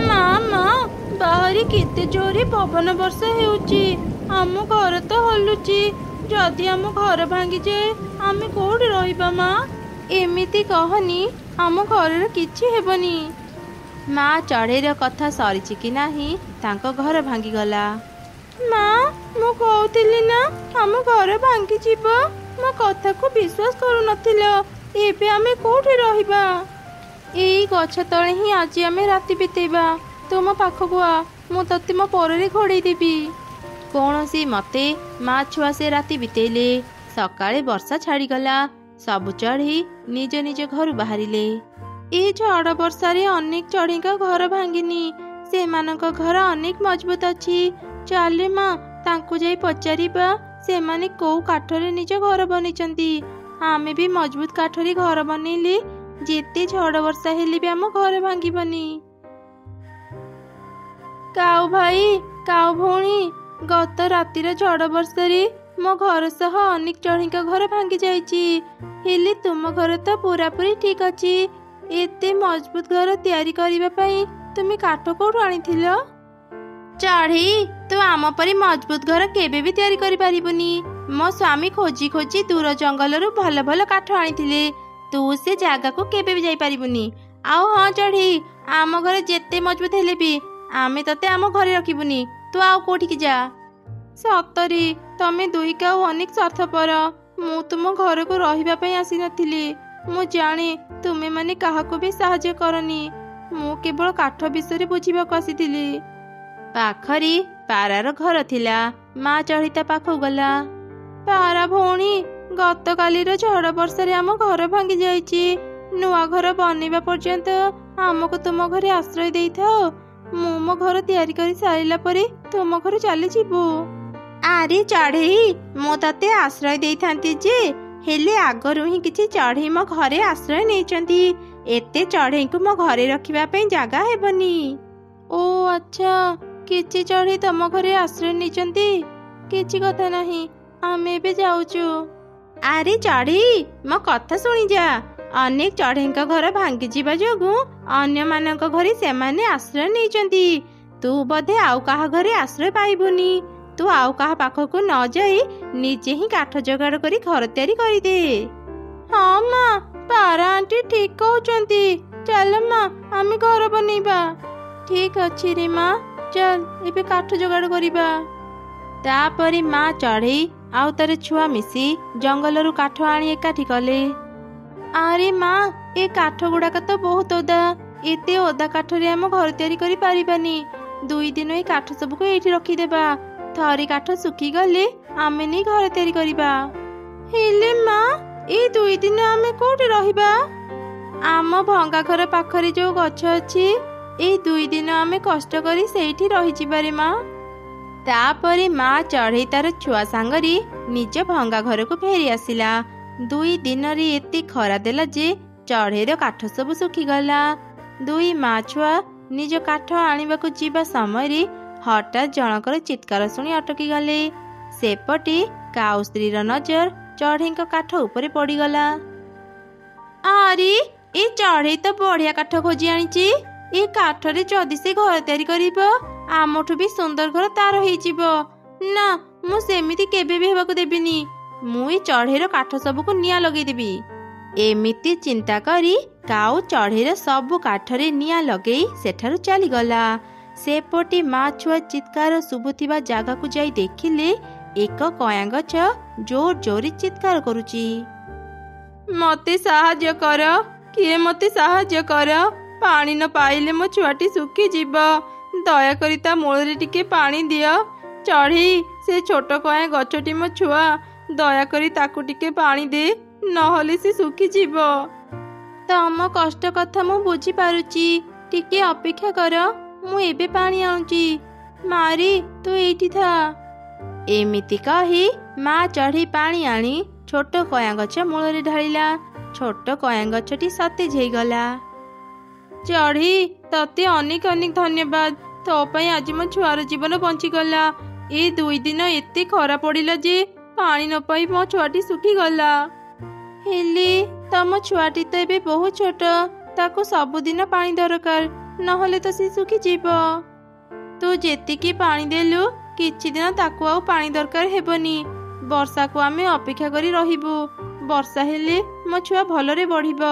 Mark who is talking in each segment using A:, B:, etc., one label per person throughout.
A: ମା ମା ବାହାରେ କେତେ ଜୋରେ ପବନ ବର୍ଷା ହେଉଛି। ଆମ ଘର ତ ହଲୁଛି। ଯଦି ଆମ ଘର ଭାଙ୍ଗିଯାଏ ଆମେ କୋଉଠି ରହିବା ମା? ଏମିତି କହନି, ଆମ ଘରର କିଛି ହେବନି।
B: ମା ଚଢ଼େଇର କଥା ସରିଛି କି ନାହିଁ ତାଙ୍କ ଘର ଭାଙ୍ଗିଗଲା।
A: ମା ମୁଁ କହୁଥିଲି ନା ଆମ ଘର ଭାଙ୍ଗିଯିବ। ମୋ କଥାକୁ ବିଶ୍ୱାସ କରୁନଥିଲ। ଏବେ ଆମେ କୋଉଠି ରହିବା? ଏଇ ଗଛ ତଳେ ହିଁ ଆଜି ଆମେ ରାତି ବିତେଇବା। ତୁମ ପାଖକୁ ଆ, ମୁଁ ତତେ ମୋ ପରରେ ଘୋଡ଼େଇ ଦେବି।
B: କୌଣସି ମତେ ମା ଛୁଆ ସେ ରାତି ବିତେଇଲେ। ସକାଳେ ବର୍ଷା ଛାଡ଼ିଗଲା। ସବୁ ଚଢ଼େଇ ନିଜ ନିଜ ଘରୁ ବାହାରିଲେ।
A: ଏଇ ଝଡ଼ ବର୍ଷାରେ ଅନେକ ଚଢ଼େଇଙ୍କ ଘର ଭାଙ୍ଗିନି। ସେମାନଙ୍କ ଘର ଅନେକ ମଜବୁତ ଅଛି। ଚାଲେ ମା, ତାଙ୍କୁ ଯାଇ ପଚାରିବା ସେମାନେ କୋଉ କାଠରେ ନିଜ ଘର ବନେଇଛନ୍ତି। ଆମେ ବି ମଜବୁତ କାଠରେ ଘର ବନେଇଲେ ଯେତେ ଝଡ଼ ବର୍ଷା ହେଲେ ବି ଆମ ଘର ଭାଙ୍ଗିବନି। କାଉ ଭାଇ, କାଉ ଭଉଣୀ, ଗତ ରାତିର ଝଡ଼ ବର୍ଷାରେ ମୋ ଘର ସହ ଅନେକ ଚଢ଼େଇଙ୍କ ଘର ଭାଙ୍ଗି ଯାଇଛି। ହେଲେ ତୁମ ଘର ତ ପୁରାପୁରି ଠିକ୍ ଅଛି। ଏତେ ମଜବୁତ ଘର ତିଆରି କରିବା ପାଇଁ ତୁମେ କାଠ କୋଉଠୁ ଆଣିଥିଲ?
B: ଚଢ଼େଇ, ତୁ ଆମ ପରି ମଜବୁତ ଘର କେବେ ବି ତିଆରି କରିପାରିବୁନି। ମୋ ସ୍ୱାମୀ ଖୋଜି ଖୋଜି ଦୂର ଜଙ୍ଗଲରୁ ଭଲ ଭଲ କାଠ ଆଣିଥିଲେ। ତୁ ସେ ଜାଗାକୁ କେବେ ବି ଯାଇପାରିବୁନି। ଆଉ ହଁ ଚଢ଼େଇ, ଆମ ଘରେ ଯେତେ ମଜବୁତ ହେଲେ ବି ଆମେ ତତେ ଆମ ଘରେ ରଖିବୁନି। ତୁ ଆଉ କୋଉଠିକି ଯା।
A: ସତରେ ତମେ ଦୁଇ କାଉ ଅନେକ ସ୍ୱାର୍ଥପର। ମୁଁ ତୁମ ଘରକୁ ରହିବା ପାଇଁ ଆସିନଥିଲି। ମୁଁ ଜାଣେ ତୁମେ ମାନେ କାହାକୁ ବି ସାହାଯ୍ୟ କରନି। ମୁଁ କେବଳ କାଠ ବିଷୟରେ ବୁଝିବାକୁ ଆସିଥିଲି।
B: ପାଖରେ ପାରାର ଘର ଥିଲା। ମା ଚଢ଼େଇ ତା ପାଖକୁ ଗଲା।
A: ପାରା ଭଉଣୀ, ଗତକାଲିର ଝଡ଼ ବର୍ଷାରେ ଆମ ଘର ଭାଙ୍ଗି ଯାଇଛି। ନୂଆ ଘର ବନେଇବା ପର୍ଯ୍ୟନ୍ତ ଆମକୁ ତୁମ ଘରେ ଆଶ୍ରୟ ଦେଇଥାଅ। ମୁଁ ମୋ ଘର ତିଆରି କରି ସାରିଲା ପରେ ତୁମ ଘରେ ଚାଲିଯିବୁ।
B: ଆରେ ଚଢ଼େଇ, ମୁଁ ତତେ ଆଶ୍ରୟ ଦେଇଥାନ୍ତି ଯେ, ହେଲେ ଆଗରୁ ହିଁ କିଛି ଚଢ଼େଇ ମୋ ଘରେ ଆଶ୍ରୟ ନେଇଛନ୍ତି। ଏତେ ଚଢ଼େଇଙ୍କୁ ମୋ ଘରେ ରଖିବା ପାଇଁ ଜାଗା ହେବନି।
A: ଓ ଆଚ୍ଛା, କିଛି ଚଢ଼େଇ ତମ ଘରେ ଆଶ୍ରୟ ନେଇଛନ୍ତି। କିଛି କଥା ନାହିଁ, ଆମେ ଏବେ ଯାଉଛୁ।
B: ଆରେ ଚଢ଼େଇ, ମୋ କଥା ଶୁଣିଯା। ଅନେକ ଚଢ଼େଇଙ୍କ ଘର ଭାଙ୍ଗିଯିବା ଯୋଗୁଁ ଅନ୍ୟମାନଙ୍କ ଘରେ ସେମାନେ ଆଶ୍ରୟ ନେଇଛନ୍ତି। ତୁ ବୋଧେ ଆଉ କାହା ଘରେ ଆଶ୍ରୟ ପାଇବୁନି। ତୁ ଆଉ କାହା ପାଖକୁ ନ ଯାଇ ନିଜେ ହିଁ କାଠ ଯୋଗାଡ଼ କରି ଘର ତିଆରି କରିଦେ।
A: ହଁ ମା, ପାରା ଆଣ୍ଟି ଠିକ କହୁଛନ୍ତି। ଚାଲ ମା, ଆମେ ଘର ବନେଇବା। ଠିକ ଅଛି ରେ ମା, ଚାଲ ଏବେ କାଠ ଯୋଗାଡ଼ କରିବା।
B: ତାପରେ ମା ଚଢ଼େଇ ଆଉ ତାର ଛୁଆ ମିଶି ଜଙ୍ଗଲରୁ କାଠ ଆଣି ଏକାଠି କଲେ।
A: ଆରେ ମା, ଏ କାଠ ଗୁଡ଼ାକ ତ ବହୁତ ଓଦା। ଏତେ ଓଦା କାଠରେ ଆମ ଘର ତିଆରି କରିପାରିବାନି। 2 ଦିନ ଏଇ କାଠ ସବୁକୁ ଏଇଠି ରଖିଦେବା। ଥରେ କାଠ ଶୁଖିଗଲେ ଆମେ ନେଇ ଘର ତିଆରି କରିବା। ହେଲେ ମା, ଏଇ 2 ଦିନ ଆମେ କୋଉଠି ରହିବା? ଆମ ଭଙ୍ଗା ଘର ପାଖରେ ଯୋଉ ଗଛ ଅଛି, ଏଇ 2 ଦିନ ଆମେ କଷ୍ଟ କରି ସେଇଠି ରହିଯିବାରେ ମା।
B: ତାପରେ ମା ଚଢ଼େଇ ତାର ଛୁଆ ସାଙ୍ଗରେ ନିଜ ଭଙ୍ଗା ଘରକୁ ଫେରି ଆସିଲା। 2 ଦିନରେ ଏତେ ଖରା ଦେଲା ଯେ ଚଢ଼େଇର କାଠ ସବୁ ଶୁଖିଗଲା। 2 ମା ଛୁଆ ନିଜ କାଠ ଆଣିବାକୁ ଯିବା ସମୟରେ ହଠାତ୍ ଜଣଙ୍କର ଚିତ୍କାର ଶୁଣି ଅଟକି ଗଲେ। ସେପଟେ କାଉ ସ୍ତ୍ରୀର ନଜର ଚଢ଼େଇଙ୍କ କାଠ ଉପରେ ପଡ଼ିଗଲା।
A: ଆରେ, ଏ ଚଢ଼େଇ ତ ବଢ଼ିଆ କାଠ ଖୋଜି ଆଣିଛି। ଏ କାଠରେ ଯଦି ସେ ଘର ତିଆରି କରିବ, ଆମଠୁ ବି ସୁନ୍ଦର ଘର ତାର ହେଇଯିବ। ନା, ମୁଁ ସେମିତି କେବେ ବି ହେବାକୁ ଦେବିନି। ମୁଁ ଏ ଚଢ଼େଇର କାଠ ସବୁକୁ ନିଆଁ ଲଗେଇଦେବି।
B: ଏମିତି ଚିନ୍ତା କରି କାଉ ଚଢ଼େଇର ସବୁ କାଠରେ ନିଆଁ ଲଗେଇ ସେଠାରୁ ଚାଲିଗଲା। ସେପଟେ ମା ଛୁଆ ଚିତ୍କାର ଶୁଭୁଥିବା ଜାଗାକୁ ଯାଇ ଦେଖିଲେ ଏକ କୟାଁ ଗଛ ଜୋର ଜୋରେ ଚିତ୍କାର କରୁଛି।
A: ମତେ ସାହାଯ୍ୟ କର, କିଏ ମତେ ସାହାଯ୍ୟ କର। ପାଣି ନ ପାଇଲେ ମୋ ଛୁଆଟି ଶୁଖିଯିବ। ଦୟାକରି ତା ମୂଳରେ ଟିକେ ପାଣି ଦିଅ। ଚଢ଼େଇ, ସେ ଛୋଟ କୟାଁ ଗଛଟି ମୋ ଛୁଆ। ଦୟାକରି ତାକୁ ଟିକେ ପାଣି ଦେ, ନହେଲେ ସେ ଶୁଖିଯିବ। ତମ କଷ୍ଟ କଥା ମୁଁ ବୁଝିପାରୁଛି। ଟିକେ ଅପେକ୍ଷା କର, ମୁଁ ଏବେ ପାଣି ଆଣୁଛି। ମାରି, ତୁ ଏଇଠି ଥା।
B: ଏମିତି କହି ମା ଚଢ଼େଇ ପାଣି ଆଣି ଛୋଟ କୟାଁ ଗଛ ମୂଳରେ ଢାଳିଲା। ଛୋଟ କୟାଁ ଗଛଟି ସତେଜ ହେଇଗଲା।
A: ଚଢ଼େଇ, ତତେ ଅନେକ ଅନେକ ଧନ୍ୟବାଦ। ତୋ ପାଇଁ ଆଜି ମୋ ଛୁଆର ଜୀବନ ବଞ୍ଚିଗଲା। ଏ 2 ଦିନ ଏତେ ଖରା ପଡ଼ିଲା ଯେ ପାଣି ନ ପାଇ ମୋ ଛୁଆଟି ଶୁଖିଗଲା। ହେଲେ ତମ ଛୁଆଟି ତ ଏବେ ବହୁତ ଛୋଟ।
B: ତାକୁ ସବୁଦିନ ପାଣି ଦରକାର, ନହେଲେ ତ ସେ ଶୁଖିଯିବ। ତୁ ଯେତିକି ପାଣି ଦେଲୁ କିଛି ଦିନ ତାକୁ ଆଉ ପାଣି ଦରକାର ହେବନି। ବର୍ଷାକୁ ଆମେ ଅପେକ୍ଷା କରି ରହିବୁ। ବର୍ଷା ହେଲେ ମୋ ଛୁଆ ଭଲରେ ବଢିବ।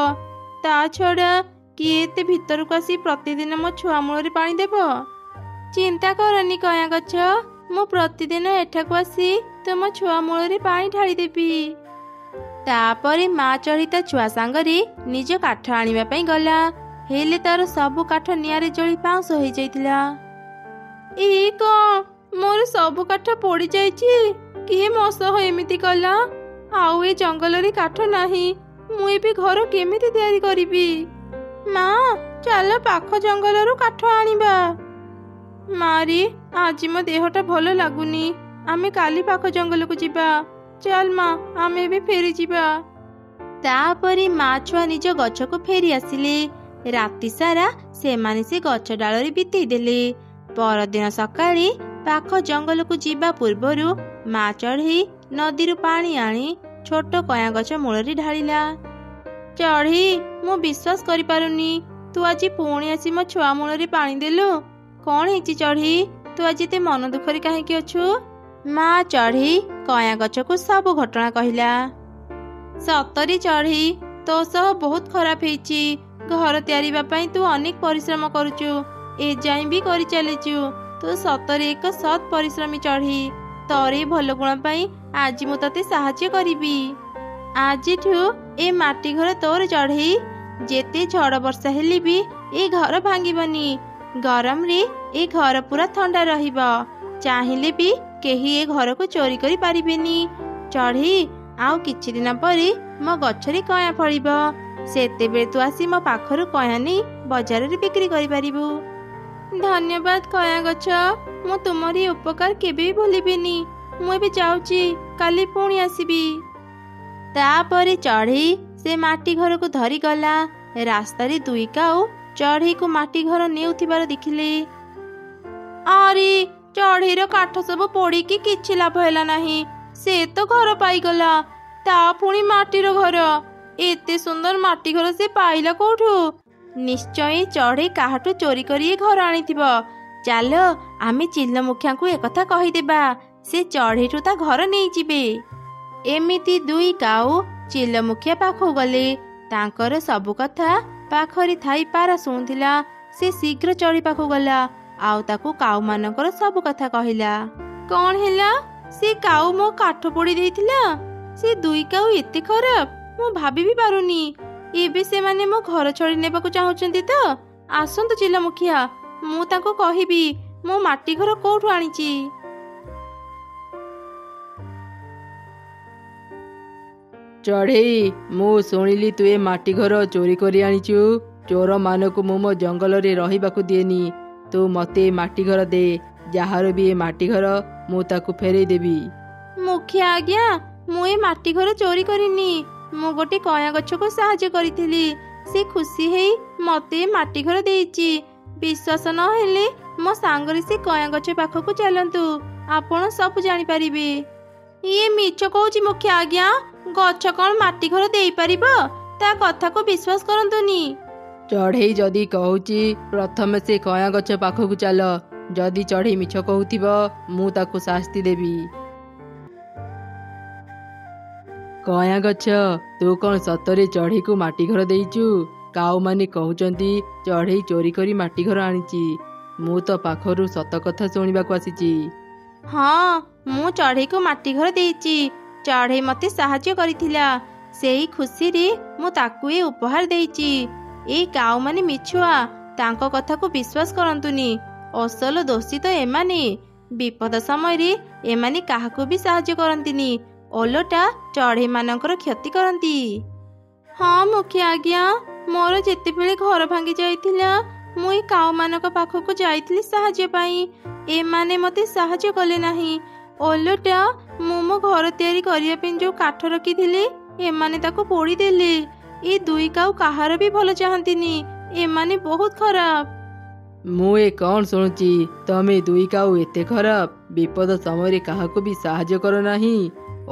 B: ତା ଛଡ଼ା କିଏ ଏତେ ଭିତରକୁ ଆସି ପ୍ରତିଦିନ ମୋ ଛୁଆ ମୂଳରେ ପାଣି ଦେବ? ଚିନ୍ତା କରନି କଇଁଆ ଗଛ, ମୁଁ ପ୍ରତିଦିନ ଏଠାକୁ ଆସି ତୁମ ଛୁଆ ମୂଳରେ ପାଣି ଢାଳିଦେବି। ତାପରେ ମା ଚଢ଼େଇ ତା ଛୁଆ ସାଙ୍ଗରେ ନିଜ କାଠ ଆଣିବା ପାଇଁ ଗଲା। ହେଲେ ତାର ସବୁ କାଠ ନିଆଁରେ ଜଳି ପାଉଁଶ ହୋଇଯାଇଥିଲା। ଏଇ କଣ, ମୋର ସବୁ କାଠ ପୋଡ଼ି ଯାଇଛି। କିଏ ମୋ ସହ ଏମିତି କଲା? ଆଉ ଏ ଜଙ୍ଗଲରେ କାଠ ନାହିଁ। ମୁଁ ଏବେ ଘର କେମିତି ତିଆରି କରିବି? ମା, ଚାଲ ପାଖ ଜଙ୍ଗଲରୁ କାଠ ଆଣିବା। ମାରି, ଆଜି ମୋ ଦେହଟା ଭଲ ଲାଗୁନି। ଆମେ କାଲି ପାଖ ଜଙ୍ଗଲକୁ ଯିବା। ଚାଲ ମା, ଆମେ ଏବେ ଫେରିଯିବା। ତାପରେ ମା ଛୁଆ ନିଜ ଗଛକୁ ଫେରି ଆସିଲେ। ରାତି ସାରା ସେମାନେ ସେ ଗଛ ଡାଳରେ ବିତେଇ ଦେଲେ। ପରଦିନ ସକାଳେ ପାଖ ଜଙ୍ଗଲକୁ ଯିବା ପୂର୍ବରୁ ମା ଚଢ଼େଇ ନଦୀରୁ ପାଣି ଆଣି ଛୋଟ କଇଁଆ ଗଛ ମୂଳରେ ଢାଳିଲା। ଚଢ଼େଇ, ମୁଁ ବିଶ୍ୱାସ କରିପାରୁନି, ତୁ ଆଜି ପୁଣି ଆସି ମୋ ଛୁଆ ମୂଳରେ ପାଣି ଦେଲୁ। କଣ ହେଇଛି ଚଢ଼େଇ? ତୁ ଆଜି ଏତେ ମନ ଦୁଃଖରେ କାହିଁକି ଅଛୁ? ମା ଚଢ଼େଇ କଇଁଆ ଗଛକୁ ସବୁ ଘଟଣା କହିଲା। ସତରେ ଚଢ଼େଇ, ତୋ ସହ ବହୁତ ଖରାପ ହେଇଛି। ଘର ତିଆରିବା ପାଇଁ ତୁ ଅନେକ ପରିଶ୍ରମ କରୁଛୁ, ଏଯାଏଁ ବି କରି ଚାଲିଛୁ। ତୁ ସତରେ ଏକ ସତ୍ ପରିଶ୍ରମୀ ଚଢ଼େଇ। ତୋର ଏ ଭଲ ଗୁଣ ପାଇଁ ଆଜି ମୁଁ ତତେ ସାହାଯ୍ୟ କରିବି। ଆଜିଠୁ ଏ ମାଟି ଘର ତୋର ଚଢ଼େଇ। ଯେତେ ଝଡ଼ ବର୍ଷା ହେଲେ ବି ଏ ଘର ଭାଙ୍ଗିବନି। ଗରମରେ ଏ ଘର ପୁରା ଥଣ୍ଡା ରହିବ। ଚାହିଁଲେ ବି କେହି ଏ ଘରକୁ ଚୋରି କରି ପାରିବେନି। ଚଢ଼େଇ, ଆଉ କିଛି ଦିନ ପରେ ମୋ ଗଛରେ କଇଁଆ ଫଳିବ। ସେତେବେଳେ ତୁ ଆସି ମୋ ପାଖରୁ କଇଁଆ ନେଇ ବଜାରରେ ବିକ୍ରି କରିପାରିବୁ। ଧନ୍ୟବାଦ କଇଁଆ ଗଛ, ମୁଁ ତୁମର ଏ ଉପକାର କେବେ ବି ଭୁଲିବିନି। ମୁଁ ଏବେ ଯାଉଛି, କାଲି ପୁଣି ଆସିବି। ତାପରେ ଚଢ଼େଇ ସେ ମାଟି ଘରକୁ ଧରି ଗଲା। ରାସ୍ତାରେ ଦୁଇ କାଉ ଚଢ଼େଇକୁ ମାଟି ଘର ନେଉଥିବାର ଦେଖିଲେ। ଆରେ, ଚଢ଼େଇର କାଠ ସବୁ ପୋଡ଼ିକି କିଛି ଲାଭ ହେଲା ନାହିଁ। ସେ ତ ଘର ପାଇଗଲା, ତା ପୁଣି ମାଟିର ଘର। ଏତେ ସୁନ୍ଦର ମାଟି ଘର ସେ ପାଇଲା କୋଉଠୁ? ନିଶ୍ଚୟ ଚଢ଼େଇ କାହାଠୁ ଚୋରି କରି ଏ ଘର ଆଣିଥିବ। ଚାଲ ଆମେ ଚିଲ ମୁଖିଆଙ୍କୁ ଏକଥା କହିଦେବା। ସେ ଚଢ଼େଇଠୁ ତା ଘର ନେଇଯିବେ। ଏମିତି ଦୁଇ କାଉ ଚିଲ ମୁଖିଆ ପାଖକୁ ଗଲେ। ତାଙ୍କର ସବୁ କଥା ପାଖରେ ଥାଇ ପାରା ଶୁଣୁଥିଲା। ସେ ଶୀଘ୍ର ଚଢ଼େଇ ପାଖକୁ ଗଲା ଆଉ ତାକୁ କାଉ ମାନଙ୍କର ସବୁ କଥା କହିଲା। କଣ ହେଲା? ସେ କାଉ ମୋ କାଠ ପୋଡ଼ି ଦେଇଥିଲା। ସେ ଦୁଇ କାଉ ଏତେ ଖରାପ, ମୁଁ ଭାବି ବି ପାରୁନି। ଏବେ ସେମାନେ ମୋ ଘର ଛାଡ଼ି ନେବାକୁ ଚାହୁଁଛନ୍ତି ତ? ଆସନ୍ତୁ ଚିଲ ମୁଖିଆ, ମୁଁ ତାଙ୍କୁ କହିବି ମୋ ମାଟି ଘର କୋଉଠୁ ଆଣିଛି।
C: ଚଢ଼େଇ, ମୁଁ ଶୁଣିଲି ତୁ ଏ ମାଟି ଘର ଚୋରି କରି ଆଣିଛୁ। ଚୋର ମାନଙ୍କୁ ମୁଁ ମୋ ଜଙ୍ଗଲରେ ରହିବାକୁ ଦିଏନି। ତୁ ମତେ ଏ ମାଟି ଘର ଦେ। ଯାହାର ବି ଏ ମାଟି ଘର ମୁଁ ତାକୁ ଫେରେଇ ଦେବି।
B: ମୁଖିଆ ଆଜ୍ଞା, ମୁଁ ଏ ମାଟି ଘର ଚୋରି କରିନି। ମୁଁ ଗୋଟେ କଇଁଆ ଗଛକୁ ସାହାଯ୍ୟ କରିଥିଲି। ସେ ଖୁସି ହେଇ ମତେ ଏ ମାଟି ଘର ଦେଇଛି। ବିଶ୍ୱାସ ନହେଲେ ମୋ ସାଙ୍ଗରେ ସେ କଇଁଆ ଗଛ ପାଖକୁ ଚାଲନ୍ତୁ, ଆପଣ ସବୁ ଜାଣିପାରିବେ। ଇଏ ମିଛ କହୁଛି ମୁଖିଆ ଆଜ୍ଞା। ଗଛ କଣ ମାଟି ଘର ଦେଇପାରିବ? ତା କଥାକୁ ବିଶ୍ୱାସ କରନ୍ତୁନି।
C: ଚଢ଼େଇ ଯଦି କହୁଛି ପ୍ରଥମେ ସେ କଇଁଆ ଗଛ ପାଖକୁ ଚାଲ। ଯଦି ଚଢ଼େଇ ମିଛ କହୁଥିବ ମୁଁ ତାକୁ ଶାସ୍ତି ଦେବି। କଇଁଆ ଗଛ, ତୁ କଣ ସତରେ ଚଢ଼େଇକୁ ମାଟି ଘର ଦେଇଛୁ? କାଉମାନେ କହୁଛନ୍ତି ଚଢ଼େଇ ଚୋରି କରି ମାଟି ଘର ଆଣିଛି। ମୁଁ ତ ପାଖରୁ ସତ କଥା ଶୁଣିବାକୁ ଆସିଛି।
B: ହଁ, ମୁଁ ଚଢ଼େଇକୁ ମାଟି ଘର ଦେଇଛି। ଚଢ଼େଇ ମତେ ସାହାଯ୍ୟ କରିଥିଲା। ସେଇ ଖୁସିରେ ମୁଁ ତାକୁ ଏ ଉପହାର ଦେଇଛି। ଏଇ କାଉମାନେ ମିଛୁଆ, ତାଙ୍କ କଥାକୁ ବିଶ୍ୱାସ କରନ୍ତୁନି। ଅସଲ ଦୋଷୀ ତ ଏମାନେ। ବିପଦ ସମୟରେ ଏମାନେ କାହାକୁ ବି ସାହାଯ୍ୟ କରନ୍ତିନି, ଓଲଟା ଚଢ଼େଇ ମାନଙ୍କର କ୍ଷତି କରନ୍ତି। ହଁ ମୁଖିଆ ଆଜ୍ଞା, ମୋର ଯେତେବେଳେ ଘର ଭାଙ୍ଗି ଯାଇଥିଲା ମୁଁ ଏ କାଉମାନଙ୍କ ପାଖକୁ ଯାଇଥିଲି ସାହାଯ୍ୟ ପାଇଁ। ଏମାନେ ମତେ ସାହାଯ୍ୟ କଲେ ନାହିଁ। ଓଲଟା ମୁଁ ମୋ ଘର ତିଆରି କରିବା ପାଇଁ ଯୋଉ କାଠ ରଖିଥିଲି ଏମାନେ ତାକୁ ପୋଡ଼ିଦେଲେ। ଏ ଦୁଇ କାଉ କାହାର ବି ଭଲ ଚାହାନ୍ତିନି। ଏମାନେ ବହୁତ ଖରାପ।
C: ମୁଁ ଏ କଣ ଶୁଣୁଛି? ତମେ ଦୁଇ କାଉ ଏତେ ଖରାପ, ବିପଦ ସମୟରେ କାହାକୁ ବି ସାହାଯ୍ୟ କର ନାହିଁ,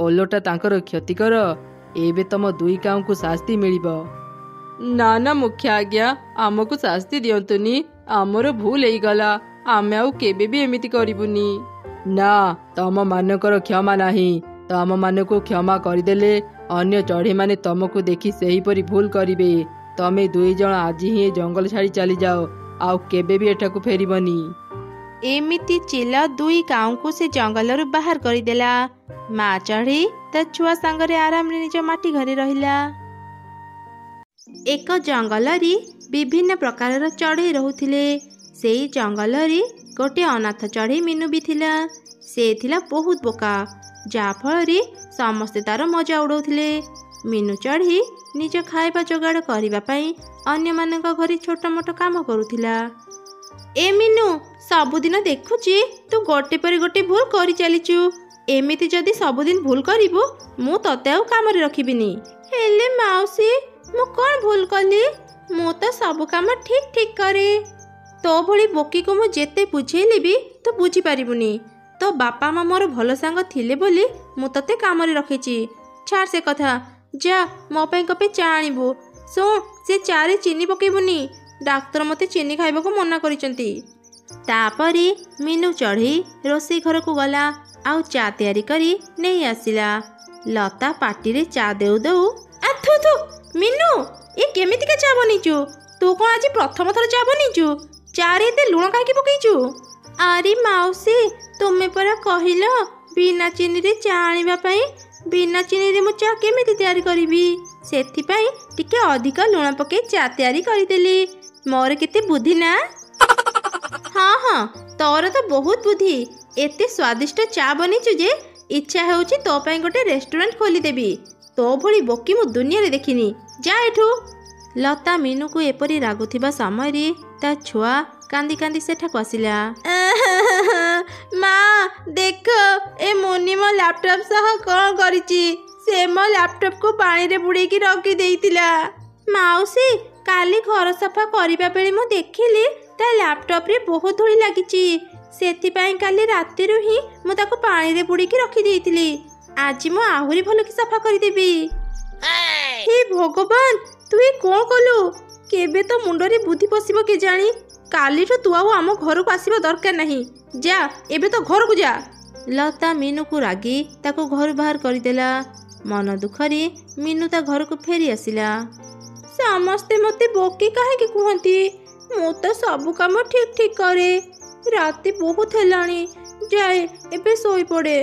C: ଓଲଟା ତାଙ୍କର କ୍ଷତି କର। ଏବେ ତମ ଦୁଇ କାଉଙ୍କୁ ଶାସ୍ତି ମିଳିବ। ନା ନା ମୁଖିଆ ଆଜ୍ଞା, ଆମକୁ ଶାସ୍ତି ଦିଅନ୍ତୁନି, ଆମର ଭୁଲ ହେଇଗଲା, ଆମେ ଆଉ କେବେ ବି ଏମିତି କରିବୁନି। ନା, ତମ ମାନଙ୍କର କ୍ଷମା ନାହିଁ। ତମ ମାନଙ୍କୁ କ୍ଷମା କରିଦେଲେ ଅନ୍ୟ ଚଢ଼େଇମାନେ ତମକୁ ଦେଖି ସେହିପରି ଭୁଲ କରିବେ। ତମେ 2 ଜଣ ଆଜି ହିଁ ଏ ଜଙ୍ଗଲ ଛାଡ଼ି ଚାଲିଯାଅ, ଆଉ କେବେ ବି ଏଠାକୁ ଫେରିବନି।
B: ଏମିତି ଚିଲ 2 କାଉଙ୍କୁ ସେ ଜଙ୍ଗଲରୁ ବାହାର କରିଦେଲା। ମା ଚଢ଼େଇ ତା ଛୁଆ ସାଙ୍ଗରେ ଆରାମରେ ନିଜ ମାଟି ଘରେ ରହିଲା। ଏକ ଜଙ୍ଗଲରେ ବିଭିନ୍ନ ପ୍ରକାରର ଚଢ଼େଇ ରହୁଥିଲେ। ସେଇ ଜଙ୍ଗଲରେ ଗୋଟିଏ ଅନାଥ ଚଢ଼େଇ ମିନୁ ବି ଥିଲା। ସେ ଥିଲା ବହୁତ ବୋକା, ଯାହାଫଳରେ ସମସ୍ତେ ତାର ମଜା ଉଡ଼ାଉଥିଲେ। ମିନୁ ଚଢ଼େଇ ନିଜ ଖାଇବା ଯୋଗାଡ଼ କରିବା ପାଇଁ ଅନ୍ୟମାନଙ୍କ ଘରେ ଛୋଟ ମୋଟ କାମ କରୁଥିଲା। ଏ ମିନୁ, ସବୁଦିନ ଦେଖୁଛି ତୁ ଗୋଟେ ପରେ ଗୋଟେ ଭୁଲ କରି ଚାଲିଛୁ। ଏମିତି ଯଦି ସବୁଦିନ ଭୁଲ କରିବୁ, ମୁଁ ତତେ ଆଉ କାମରେ ରଖିବିନି। ହେଲେ ମାଉସୀ, ମୁଁ କ'ଣ ଭୁଲ କଲି? ମୁଁ ତ ସବୁ କାମ ଠିକ୍ ଠିକ୍ କରେ। ତୋ ଭଳି ବୋକିକୁ ମୁଁ ଯେତେ ବୁଝେଇଲି ବି ତୁ ବୁଝିପାରିବୁନି। ତୋ ବାପା ମା ମୋର ଭଲ ସାଙ୍ଗ ଥିଲେ ବୋଲି ମୁଁ ତତେ କାମରେ ରଖିଛି। ଛାଡ଼ ସେ କଥା, ଯା ମୋ ପାଇଁ କପେ ଚା ଆଣିବୁ। ଶୁଣ, ସେ ଚାରେ ଚିନି ପକେଇବୁନି, ଡାକ୍ତର ମୋତେ ଚିନି ଖାଇବାକୁ ମନା କରିଛନ୍ତି। ତାପରେ ମିନୁ ଚଢ଼େଇ ରୋଷେଇ ଘରକୁ ଗଲା ଆଉ ଚା ତିଆରି କରି ନେଇ ଆସିଲା। ଲତା ପାଟିରେ ଚା ଦେଉ ଦେଉ, ଆଥୁ ଥୁ ମିନୁ, ଏ କେମିତିକା ଚା ବନେଇଛୁ? ତୁ କ'ଣ ଆଜି ପ୍ରଥମ ଥର ଚା ବନେଇଛୁ? ଚାରେ ଏତେ ଲୁଣ କାହିଁକି ପକେଇଛୁ? ଆରେ ମାଉସୀ, ତୁମେ ପରା କହିଲ ବିନା ଚିନିରେ ଚା ଆଣିବା ପାଇଁ। ବିନା ଚିନିରେ ମୁଁ ଚା କେମିତି ତିଆରି କରିବି? ସେଥିପାଇଁ ଟିକେ ଅଧିକ ଲୁଣ ପକେଇ ଚା ତିଆରି କରିଦେଲି। ମୋର କେତେ ବୁଦ୍ଧି ନା? ହଁ ହଁ, ତୋର ତ ବହୁତ ବୁଦ୍ଧି। ଏତେ ସ୍ୱାଦିଷ୍ଟ ଚା ବନେଇଛୁ ଯେ ଇଚ୍ଛା ହେଉଛି ତୋ ପାଇଁ ଗୋଟେ ରେଷ୍ଟୁରାଣ୍ଟ ଖୋଲିଦେବି। ତୋ ଭଳି ବୋକି ମୁଁ ଦୁନିଆରେ ଦେଖିନି। ଯା ଏଠୁ। ଲତା ମିନୁକୁ ଏପରି ରାଗୁଥିବା ସମୟରେ ତା ଛୁଆ କାନ୍ଦି କାନ୍ଦି ସେଠାକୁ ଆସିଲା। ମା ଦେଖ, ଏ ମୁନି ମୋ ଲ୍ୟାପଟପ୍ ସହ କ'ଣ କରିଛି? ସେ ମୋ ଲ୍ୟାପଟପକୁ ପାଣିରେ ବୁଡ଼େଇକି ରଖିଦେଇଥିଲା। ମାଉସୀ, କାଲି ଘର ସଫା କରିବା ବେଳେ ମୁଁ ଦେଖିଲି ତା ଲ୍ୟାପଟପରେ ବହୁତ ଧୂଳି ଲାଗିଛି। ସେଥିପାଇଁ କାଲି ରାତିରୁ ହିଁ ମୁଁ ତାକୁ ପାଣିରେ ବୁଡ଼େଇକି ରଖିଦେଇଥିଲି। ଆଜି ମୁଁ ଆହୁରି ଭଲକି ସଫା କରିଦେବି। ହେ ଭଗବାନ, ତୁ ଏ କ'ଣ କଲୁ? କେବେ ତ ମୁଣ୍ଡରେ ବୁଦ୍ଧି ପଶିବ କେଜାଣି? କାଲିଠୁ ତୁ ଆଉ ଆମ ଘରକୁ ଆସିବା ଦରକାର ନାହିଁ। ଯା, ଏବେ ତ ଘରକୁ ଯା। ଲତା ମିନୁକୁ ରାଗି ତାକୁ ଘରୁ ବାହାର କରିଦେଲା। ମନ ଦୁଃଖରେ ମିନୁ ତା ଘରକୁ ଫେରି ଆସିଲା। ସମସ୍ତେ ମୋତେ ବୋକି କାହିଁକି କୁହନ୍ତି? ମୁଁ ତ ସବୁ କାମ ଠିକ୍ ଠିକ୍ କରେ। ରାତି ବହୁତ ହେଲାଣି, ଯାଏ ଏବେ ଶୋଇପଡ଼େ।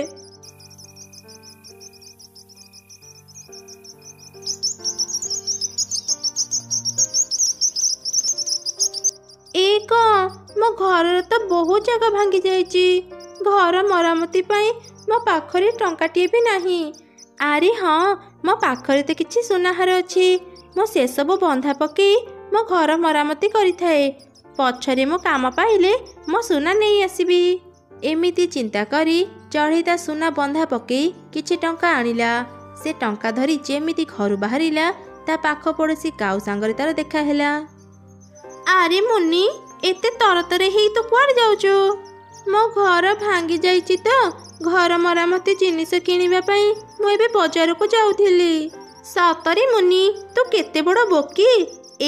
B: ଏ କ'ଣ, ମୋ ଘରର ତ ବହୁତ ଜାଗା ଭାଙ୍ଗି ଯାଇଛି। ଘର ମରାମତି ପାଇଁ ମୋ ପାଖରେ ଟଙ୍କାଟିଏ ବି ନାହିଁ। ଆରେ ହଁ, ମୋ ପାଖରେ ତ କିଛି ସୁନାହାର ଅଛି। ମୁଁ ସେସବୁ ବନ୍ଧା ପକେଇ ମୋ ଘର ମରାମତି କରିଥାଏ। ପଛରେ ମୁଁ କାମ ପାଇଲେ ମୋ ସୁନା ନେଇ ଆସିବି। ଏମିତି ଚିନ୍ତା କରି ଚଢ଼େଇ ତା ସୁନା ବନ୍ଧା ପକେଇ କିଛି ଟଙ୍କା ଆଣିଲା। ସେ ଟଙ୍କା ଧରି ଯେମିତି ଘରୁ ବାହାରିଲା, ତା ପାଖ ପଡ଼ୋଶୀ କାଉ ସାଙ୍ଗରେ ତାର ଦେଖା ହେଲା। ଆରେ ମୁନି, ଏତେ ତରତର ହେଇ ତୁ କୁଆଡ଼େ ଯାଉଛୁ? ମୋ ଘର ଭାଙ୍ଗି ଯାଇଛି ତ ଘର ମରାମତି ଜିନିଷ କିଣିବା ପାଇଁ ମୁଁ ଏବେ ବଜାରକୁ ଯାଉଥିଲି। ସତରେ ମୁନି, ତୁ କେତେ ବଡ଼ ବୋକି!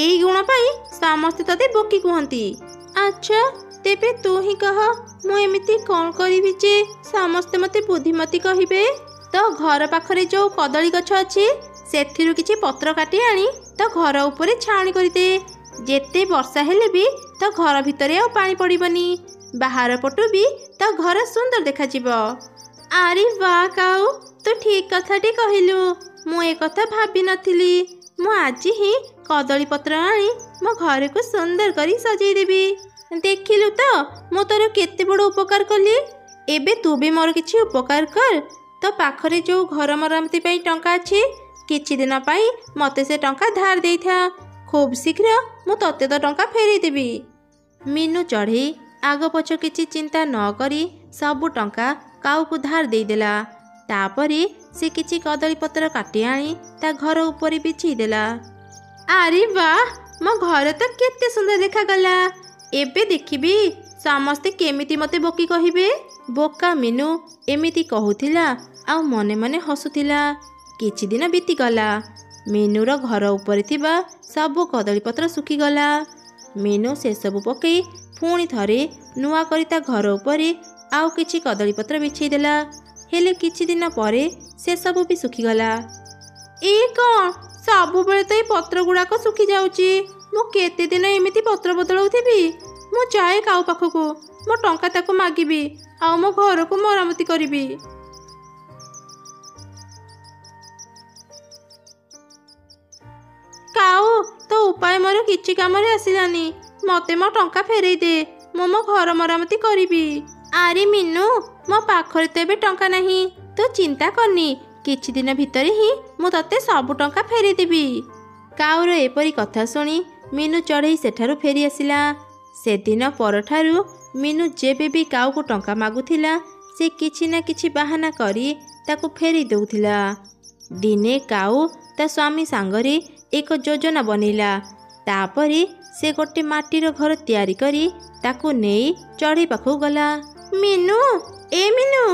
B: ଏଇ ଗୁଣ ପାଇଁ ସମସ୍ତେ ତତେ ବୋକି କୁହନ୍ତି। ଆଚ୍ଛା, ତେବେ ତୁ ହିଁ କହ, ମୁଁ ଏମିତି କ'ଣ କରିବି ଯେ ସମସ୍ତେ ମୋତେ ବୁଦ୍ଧିମତୀ କହିବେ? ତ ଘର ପାଖରେ ଯେଉଁ କଦଳୀ ଗଛ ଅଛି, ସେଥିରୁ କିଛି ପତ୍ର କାଟି ଆଣି ତ ଘର ଉପରେ ଛାଉଣି କରିଦେ। ଯେତେ ବର୍ଷା ହେଲେ ବି ତ ଘର ଭିତରେ ଆଉ ପାଣି ପଡ଼ିବନି। ବାହାର ପଟୁ ବି ତ ଘର ସୁନ୍ଦର ଦେଖାଯିବ। ଆରେ ବାଃ କାଉ, ତୁ ଠିକ୍ କଥାଟି କହିଲୁ। ମୁଁ ଏ କଥା ଭାବିନଥିଲି। ମୁଁ ଆଜି ହିଁ କଦଳୀ ପତ୍ର ଆଣି ମୋ ଘରକୁ ସୁନ୍ଦର କରି ସଜେଇଦେବି। ଦେଖିଲୁ ତ ମୁଁ ତୋର କେତେ ବଡ଼ ଉପକାର କଲି। ଏବେ ତୁ ବି ମୋର କିଛି ଉପକାର କର। ତୋ ପାଖରେ ଯେଉଁ ଘର ମରାମତି ପାଇଁ ଟଙ୍କା ଅଛି, କିଛି ଦିନ ପାଇଁ ମୋତେ ସେ ଟଙ୍କା ଧାର ଦେଇଥା। ଖୁବ୍ ଶୀଘ୍ର ମୁଁ ତତେ ତ ଟଙ୍କା ଫେରେଇ ଦେବି। ମିନୁ ଚଢ଼େଇ ଆଗ ପଛ କିଛି ଚିନ୍ତା ନ କରି ସବୁ ଟଙ୍କା କାଉକୁ ଧାର ଦେଇଦେଲା। ତାପରେ ସେ କିଛି କଦଳୀପତ୍ର କାଟି ଆଣି ତା ଘର ଉପରେ ବିଛେଇ ଦେଲା। ଆରେ ବାଃ, ମୋ ଘର ତ କେତେ ସୁନ୍ଦର ଦେଖାଗଲା। ଏବେ ଦେଖିବି ସମସ୍ତେ କେମିତି ମୋତେ ବୋକି କହିବେ। ବୋକା ମିନୁ ଏମିତି କହୁଥିଲା ଆଉ ମନେ ମନେ ହସୁଥିଲା। କିଛି ଦିନ ବିତିଗଲା। ମିନୁର ଘର ଉପରେ ଥିବା ସବୁ କଦଳୀପତ୍ର ଶୁଖିଗଲା। ମିନୁ ସେସବୁ ପକାଇ ପୁଣି ଥରେ ନୂଆ କରି ତା ଘର ଉପରେ ଆଉ କିଛି କଦଳୀପତ୍ର ବିଛେଇ ଦେଲା। ହେଲେ କିଛି ଦିନ ପରେ ସେସବୁ ବି ଶୁଖିଗଲା। ଏ କ'ଣ ସବୁବେଳେ ତ ଏଇ ପତ୍ର ଗୁଡ଼ାକ ଶୁଖି ଯାଉଛି? ମୁଁ କେତେ ଦିନ ଏମିତି ପତ୍ର ବଦଳାଉଥିବି? ମୁଁ ଯାଏ କାଉ ପାଖକୁ, ମୋ ଟଙ୍କା ତାକୁ ମାଗିବି ଆଉ ମୋ ଘରକୁ ମରାମତି କରିବି। କାଉ, ତୋ ଉପାୟ ମୋର କିଛି କାମରେ ଆସିଲାନି। ମତେ ମୋ ଟଙ୍କା ଫେରେଇ ଦେ, ମୁଁ ମୋ ଘର ମରାମତି କରିବି। ଆରେ ମିନୁ, ମୋ ପାଖରେ ତ ଏବେ ଟଙ୍କା ନାହିଁ। ତୁ ଚିନ୍ତା କରନି, କିଛି ଦିନ ଭିତରେ ହିଁ ମୁଁ ତତେ ସବୁ ଟଙ୍କା ଫେରେଇ ଦେବି। କାଉର ଏପରି କଥା ଶୁଣି ମିନୁ ଚଢ଼େଇ ସେଠାରୁ ଫେରି ଆସିଲା। ସେଦିନ ପରଠାରୁ ମିନୁ ଯେବେ ବି କାଉକୁ ଟଙ୍କା ମାଗୁଥିଲା, ସେ କିଛି ନା କିଛି ବାହାନା କରି ତାକୁ ଫେରେଇ ଦେଉଥିଲା। ଦିନେ କାଉ ତା ସ୍ୱାମୀ ସାଙ୍ଗରେ ଏକ ଯୋଜନା ବନେଇଲା। ତାପରେ ସେ ଗୋଟେ ମାଟିର ଘର ତିଆରି କରି ତାକୁ ନେଇ ଚଢ଼େଇ ପାଖକୁ ଗଲା। ମିନୁ, ଏ ମିନୁ,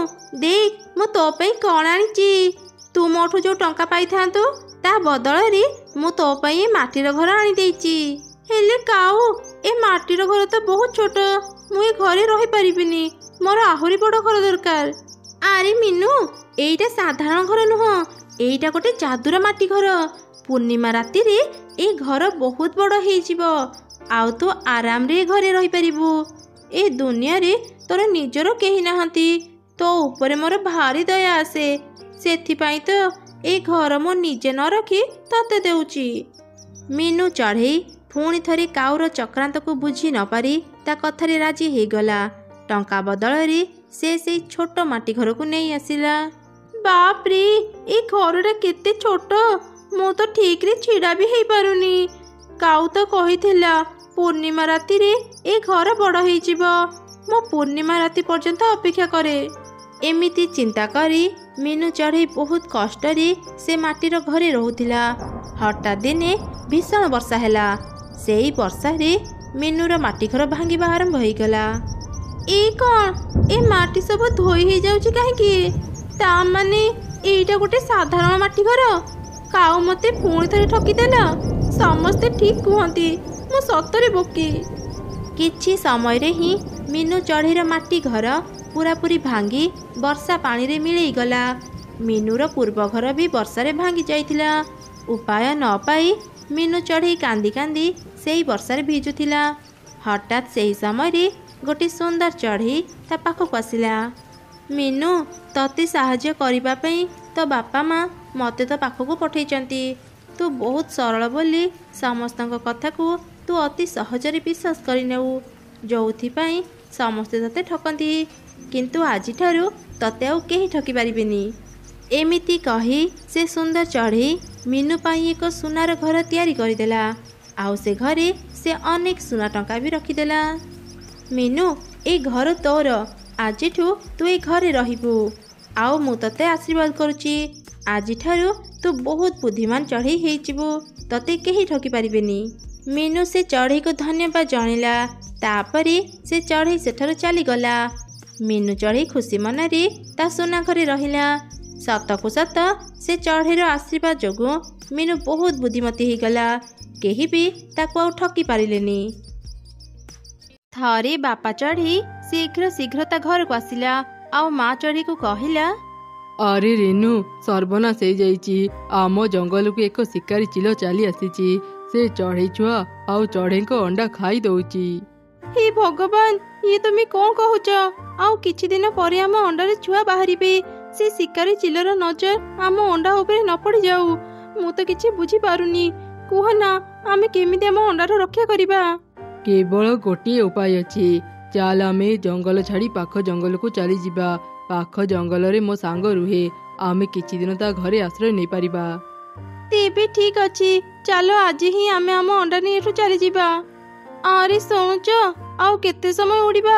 B: ଦେଖ ମୁଁ ତୋ ପାଇଁ କ'ଣ ଆଣିଛି। ତୁ ମୋଠୁ ଯେଉଁ ଟଙ୍କା ପାଇଥାନ୍ତୁ ତା ବଦଳରେ ମୁଁ ତୋ ପାଇଁ ଏ ମାଟିର ଘର ଆଣିଦେଇଛି। ହେଲେ କାଉ, ଏ ମାଟିର ଘର ତ ବହୁତ ଛୋଟ, ମୁଁ ଏ ଘରେ ରହିପାରିବିନି। ମୋର ଆହୁରି ବଡ଼ ଘର ଦରକାର। ଆରେ ମିନୁ, ଏଇଟା ସାଧାରଣ ଘର ନୁହଁ, ଏଇଟା ଗୋଟେ ଯାଦୁର ମାଟି ଘର। ପୂର୍ଣ୍ଣିମା ରାତିରେ ଏ ଘର ବହୁତ ବଡ଼ ହେଇଯିବ ଆଉ ତୁ ଆରାମରେ ଏ ଘରେ ରହିପାରିବୁ। ଏ ଦୁନିଆରେ ତୋର ନିଜର କେହି ନାହାନ୍ତି, ତୋ ଉପରେ ମୋର ଭାରି ଦୟା ଆସେ। ସେଥିପାଇଁ ତ ଏ ଘର ମୁଁ ନିଜେ ନ ରଖି ତତେ ଦେଉଛି। ମିନୁ ଚଢ଼େଇ ପୁଣି ଥରେ କାଉର ଚକ୍ରାନ୍ତକୁ ବୁଝି ନ ପାରି ତା କଥାରେ ରାଜି ହେଇଗଲା। ଟଙ୍କା ବଦଳରେ ସେ ସେଇ ଛୋଟ ମାଟି ଘରକୁ ନେଇ ଆସିଲା। ବାପ୍ରେ, ଏ ଘରଟା କେତେ ଛୋଟ, ମୁଁ ତ ଠିକରେ ଛିଡ଼ା ବି ହେଇପାରୁନି। କାଉ ତ କହିଥିଲା ପୂର୍ଣ୍ଣିମା ରାତିରେ ଏ ଘର ବଡ଼ ହେଇଯିବ। ମୁଁ ପୂର୍ଣ୍ଣିମା ରାତି ପର୍ଯ୍ୟନ୍ତ ଅପେକ୍ଷା କରେ। ଏମିତି ଚିନ୍ତା କରି ମିନୁ ଚଢ଼େଇ ବହୁତ କଷ୍ଟରେ ସେ ମାଟିର ଘରେ ରହୁଥିଲା। ହଠାତ୍ ଦିନେ ଭୀଷଣ ବର୍ଷା ହେଲା। ସେଇ ବର୍ଷାରେ ମିନୁର ମାଟି ଘର ଭାଙ୍ଗିବା ଆରମ୍ଭ ହେଇଗଲା। ଏ କ'ଣ, ଏ ମାଟି ସବୁ ଧୋଇ ହେଇଯାଉଛି କାହିଁକି? ତା ମାନେ ଏଇଟା ଗୋଟେ ସାଧାରଣ ମାଟି ଘର? କାଉ ମୋତେ ପୁଣି ଥରେ ଠକିଦେଲା। ସମସ୍ତେ ଠିକ୍ କୁହନ୍ତି, ମୁଁ ସତରେ ବୋକି। କିଛି ସମୟରେ ହିଁ ମିନୁ ଚଢ଼େଇର ମାଟି ଘର ପୁରାପୁରି ଭାଙ୍ଗି ବର୍ଷା ପାଣିରେ ମିଳେଇଗଲା। ମିନୁର ପୂର୍ବ ଘର ବି ବର୍ଷାରେ ଭାଙ୍ଗି ଯାଇଥିଲା। ଉପାୟ ନ ପାଇ ମିନୁ ଚଢ଼େଇ କାନ୍ଦି କାନ୍ଦି ସେଇ ବର୍ଷାରେ ଭିଜୁଥିଲା। ହଠାତ୍ ସେହି ସମୟରେ ଗୋଟିଏ ସୁନ୍ଦର ଚଢ଼େଇ ତା ପାଖକୁ ଆସିଲା। ମିନୁ, ତତେ ସାହାଯ୍ୟ କରିବା ପାଇଁ ତୋ ବାପା ମା ମୋତେ ତୋ ପାଖକୁ ପଠେଇଛନ୍ତି। ତୁ ବହୁତ ସରଳ ବୋଲି ସମସ୍ତଙ୍କ କଥାକୁ ତୁ ଅତି ସହଜରେ ବିଶ୍ୱାସ କରିନେଉ, ଯେଉଁଥିପାଇଁ ସମସ୍ତେ ତତେ ଠକନ୍ତି। କିନ୍ତୁ ଆଜିଠାରୁ ତତେ ଆଉ କେହି ଠକି ପାରିବେନି। ଏମିତି କହି ସେ ସୁନ୍ଦର ଚଢ଼େଇ ମିନୁ ପାଇଁ ଏକ ସୁନାର ଘର ତିଆରି କରିଦେଲା। ଆଉ ସେ ଘରେ ସେ ଅନେକ ସୁନା ଟଙ୍କା ବି ରଖିଦେଲା। ମିନୁ, ଏ ଘର ତୋର, ଆଜିଠୁ ତୁ ଏ ଘରେ ରହିବୁ। ଆଉ ମୁଁ ତତେ ଆଶୀର୍ବାଦ କରୁଛି, ଆଜିଠାରୁ ତୁ ବହୁତ ବୁଦ୍ଧିମାନ ଚଢ଼େଇ ହେଇଯିବୁ, ତତେ କେହି ଠକି ପାରିବେନି। ମିନୁ ସେ ଚଢ଼େଇକୁ ଧନ୍ୟବାଦ ଜଣାଇଲା। ତାପରେ ସେ ଚଢ଼େଇ ସେଠାରୁ ଚାଲିଗଲା। ମିନୁ ଚଢ଼େଇ ଖୁସି ମନରେ ତା ସୁନା ଘରେ ରହିଲା। ସତକୁ ସତ ସେ ଚଢ଼େଇର ଆଶୀର୍ବାଦ ଯୋଗୁଁ ମିନୁ ବହୁତ ବୁଦ୍ଧିମତୀ ହେଇଗଲା। କେହି ବି ତାକୁ ଆଉ ଠକି ପାରିଲେନି। ଥରେ ବାପା ଚଢ଼େଇ ଶୀଘ୍ର ଶୀଘ୍ର ତା ଘରକୁ ଆସିଲା ଆଉ ମା ଚଢ଼େଇକୁ କହିଲା,
C: ଆରେ ରେନୁ, ସର୍ବନାଶ ହେଇଯାଇଛି। ଆମ ଜଙ୍ଗଲକୁ ଏକ ଶିକାରୀ ଚିଲ ଚାଲି ଆସିଛି। ସେ ଚଢ଼େଇ ଛୁଆ ଆଉ ଚଢ଼େଇଙ୍କ ଅଣ୍ଡା ଖାଇ ଦଉଛି।
A: ହେ ଭଗବାନ, ଇଏ ତୁମେ କ'ଣ କହୁଛ? ଆଉ କିଛି ଦିନ ପରେ ଆମ ଅଣ୍ଡାରେ ଛୁଆ ବାହାରିବେ। ସେ ଶିକାରୀ ଚିଲର ନଜର ଆମ ଅଣ୍ଡା ଉପରେ ନ ପଡ଼ିଯାଉ। ମୁଁ ତ କିଛି ବୁଝିପାରୁନି। କୁହ ନା, ଆମେ କେମିତି ଆମ ଅଣ୍ଡାର ରକ୍ଷା କରିବା?
C: କେବଳ ଗୋଟିଏ ଉପାୟ ଅଛି। ଚାଲ ଆମେ ଜଙ୍ଗଲ ଛାଡ଼ି ପାଖ ଜଙ୍ଗଲକୁ ଚାଲିଯିବା। ପାଖ ଜଙ୍ଗଲରେ ମୋ ସାଙ୍ଗ ରୁହେ, ଆମେ କିଛି ଦିନ ତା ଘରେ ଆଶ୍ରୟ ନେଇପାରିବା।
A: ତେବେ ଠିକ୍ ଅଛି, ଚାଲ ଆଜି ହିଁ ଆମେ ଆମ ଅଣ୍ଡା ନେଇ ଏଠୁ ଚାଲିଯିବା। ଆରେ ଶୁଣୁଛ, ଆଉ କେତେ ସମୟ ଉଡ଼ିବା?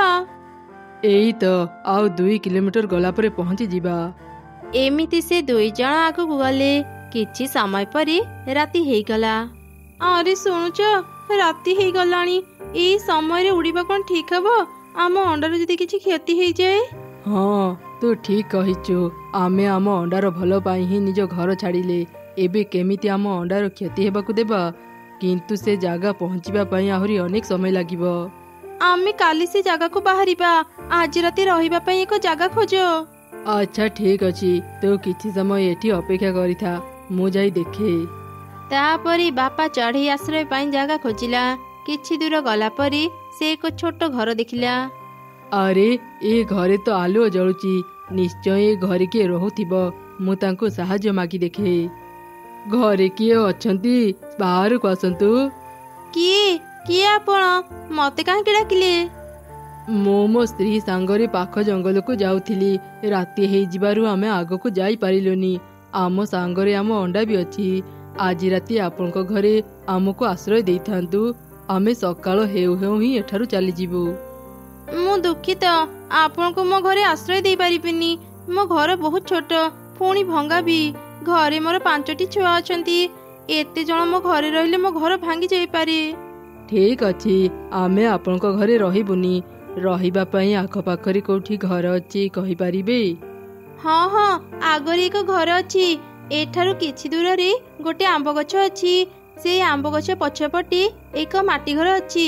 C: ଏଇ ତ ଆଉ 2 କିଲୋମିଟର ଗଲା ପରେ ପହଞ୍ଚିଯିବା।
B: ଏମିତି ସେ 2 ଜଣ ଆଗକୁ ଗଲେ। କିଛି ସମୟ ପରେ ରାତି ହେଇଗଲା।
A: ଆରେ ଶୁଣୁଛ, ରାତି ହେଇଗଲାଣି। ଏଇ ସମୟରେ ଉଡ଼ିବା କ'ଣ ଠିକ୍ ହବ? ଆମ ଅଣ୍ଡାର ଯଦି କିଛି କ୍ଷତି ହେଇଯାଏ?
C: ହଁ, ତୁ ଠିକ୍ କହିଛୁ। ଆମେ ଆମ ଅଣ୍ଡାର ଭଲ ପାଇଁ ହିଁ ନିଜ ଘର ଛାଡ଼ିଲେ। ଏବେ କେମିତି ଆମ ଅଣ୍ଡାର କ୍ଷତି ହେବାକୁ ଦେବା? କିନ୍ତୁ ସେ ଜାଗା ପହଞ୍ଚିବା ପାଇଁ ଆହୁରି ଅନେକ ସମୟ ଲାଗିବ।
B: ଆମେ କାଲି ସେ ଜାଗାକୁ ବାହାରିବା। ଆଜି ରାତି ରହିବା ପାଇଁ ଏକ ଜାଗା ଖୋଜ।
C: ଆଚ୍ଛା ଠିକ୍ ଅଛି, ତୁ କିଛି ସମୟ ଏଠି ଅପେକ୍ଷା କରିଥା, ମୁଁ ଯାଇ ଦେଖେ।
B: ତାପରେ ବାପା ଚଢ଼େଇ ଆଶ୍ରୟ ପାଇଁ ଜାଗା ଖୋଜିଲା। କିଛି ଦୂର ଗଲା ପରେ ସେ ଏକ ଛୋଟ ଘର ଦେଖିଲା।
C: ଆରେ ଏ ଘରେ ତ ଆଲୁଅ ଜଳୁଛି, ନିଶ୍ଚୟ ଏ ଘରେ କିଏ ରହୁଥିବ। ମୁଁ ତାଙ୍କୁ ସାହାଯ୍ୟ ମାଗି ଦେଖେ। ଘରେ କିଏ ଅଛନ୍ତି? ବାହାରକୁ ଆସନ୍ତୁ।
B: କିଏ କିଏ ଆପଣ? ମତେ କାହିଁକି ଡାକିଲେ?
C: ମୁଁ ମୋ ସ୍ତ୍ରୀ ସାଙ୍ଗରେ ପାଖ ଜଙ୍ଗଲକୁ ଯାଉଥିଲି। ରାତି ହେଇଯିବାରୁ ଆମେ ଆଗକୁ ଯାଇପାରିଲୁନି। ଆମ ସାଙ୍ଗରେ ଆମ ଅଣ୍ଡା ବି ଅଛି। ଆଜି ରାତି ଆପଣଙ୍କ ଘରେ ଆମକୁ ଆଶ୍ରୟ ଦେଇଥାନ୍ତୁ। ଆମେ ସକାଳ ହେଉ ହେଉ ହିଁ ଏଠାରୁ ଚାଲିଯିବୁ।
B: ମୁଁ ଦୁଃଖିତ, ଆପଣଙ୍କୁ ମୋ ଘରେ ଆଶ୍ରୟ ଦେଇପାରିବିନି। ମୋ ଘର ବହୁତ ଛୋଟ, ପୁଣି ଭଙ୍ଗା ବି। ଘରେ ମୋର 5ଟି ଛୁଆ ଅଛନ୍ତି। ଏତେ ଜଣ ମୋ ଘରେ ରହିଲେ ମୋ ଘର ଭାଙ୍ଗି ଯାଇପାରେ।
C: ଠିକ୍ ଅଛି, ଆମେ ଆପଣଙ୍କ ଘରେ ରହିବୁନି। ରହିବା ପାଇଁ ଆଖପାଖରେ କୋଉଠି ଘର ଅଛି କହିପାରିବେ?
B: ହଁ ହଁ, ଆଗରେ ଏକ ଘର ଅଛି। ଏଠାରୁ କିଛି ଦୂରରେ ଗୋଟେ ଆମ୍ବ ଗଛ ଅଛି। ସେଇ ଆମ୍ବ ଗଛ ପଛପଟେ ଏକ ମାଟି ଘର ଅଛି।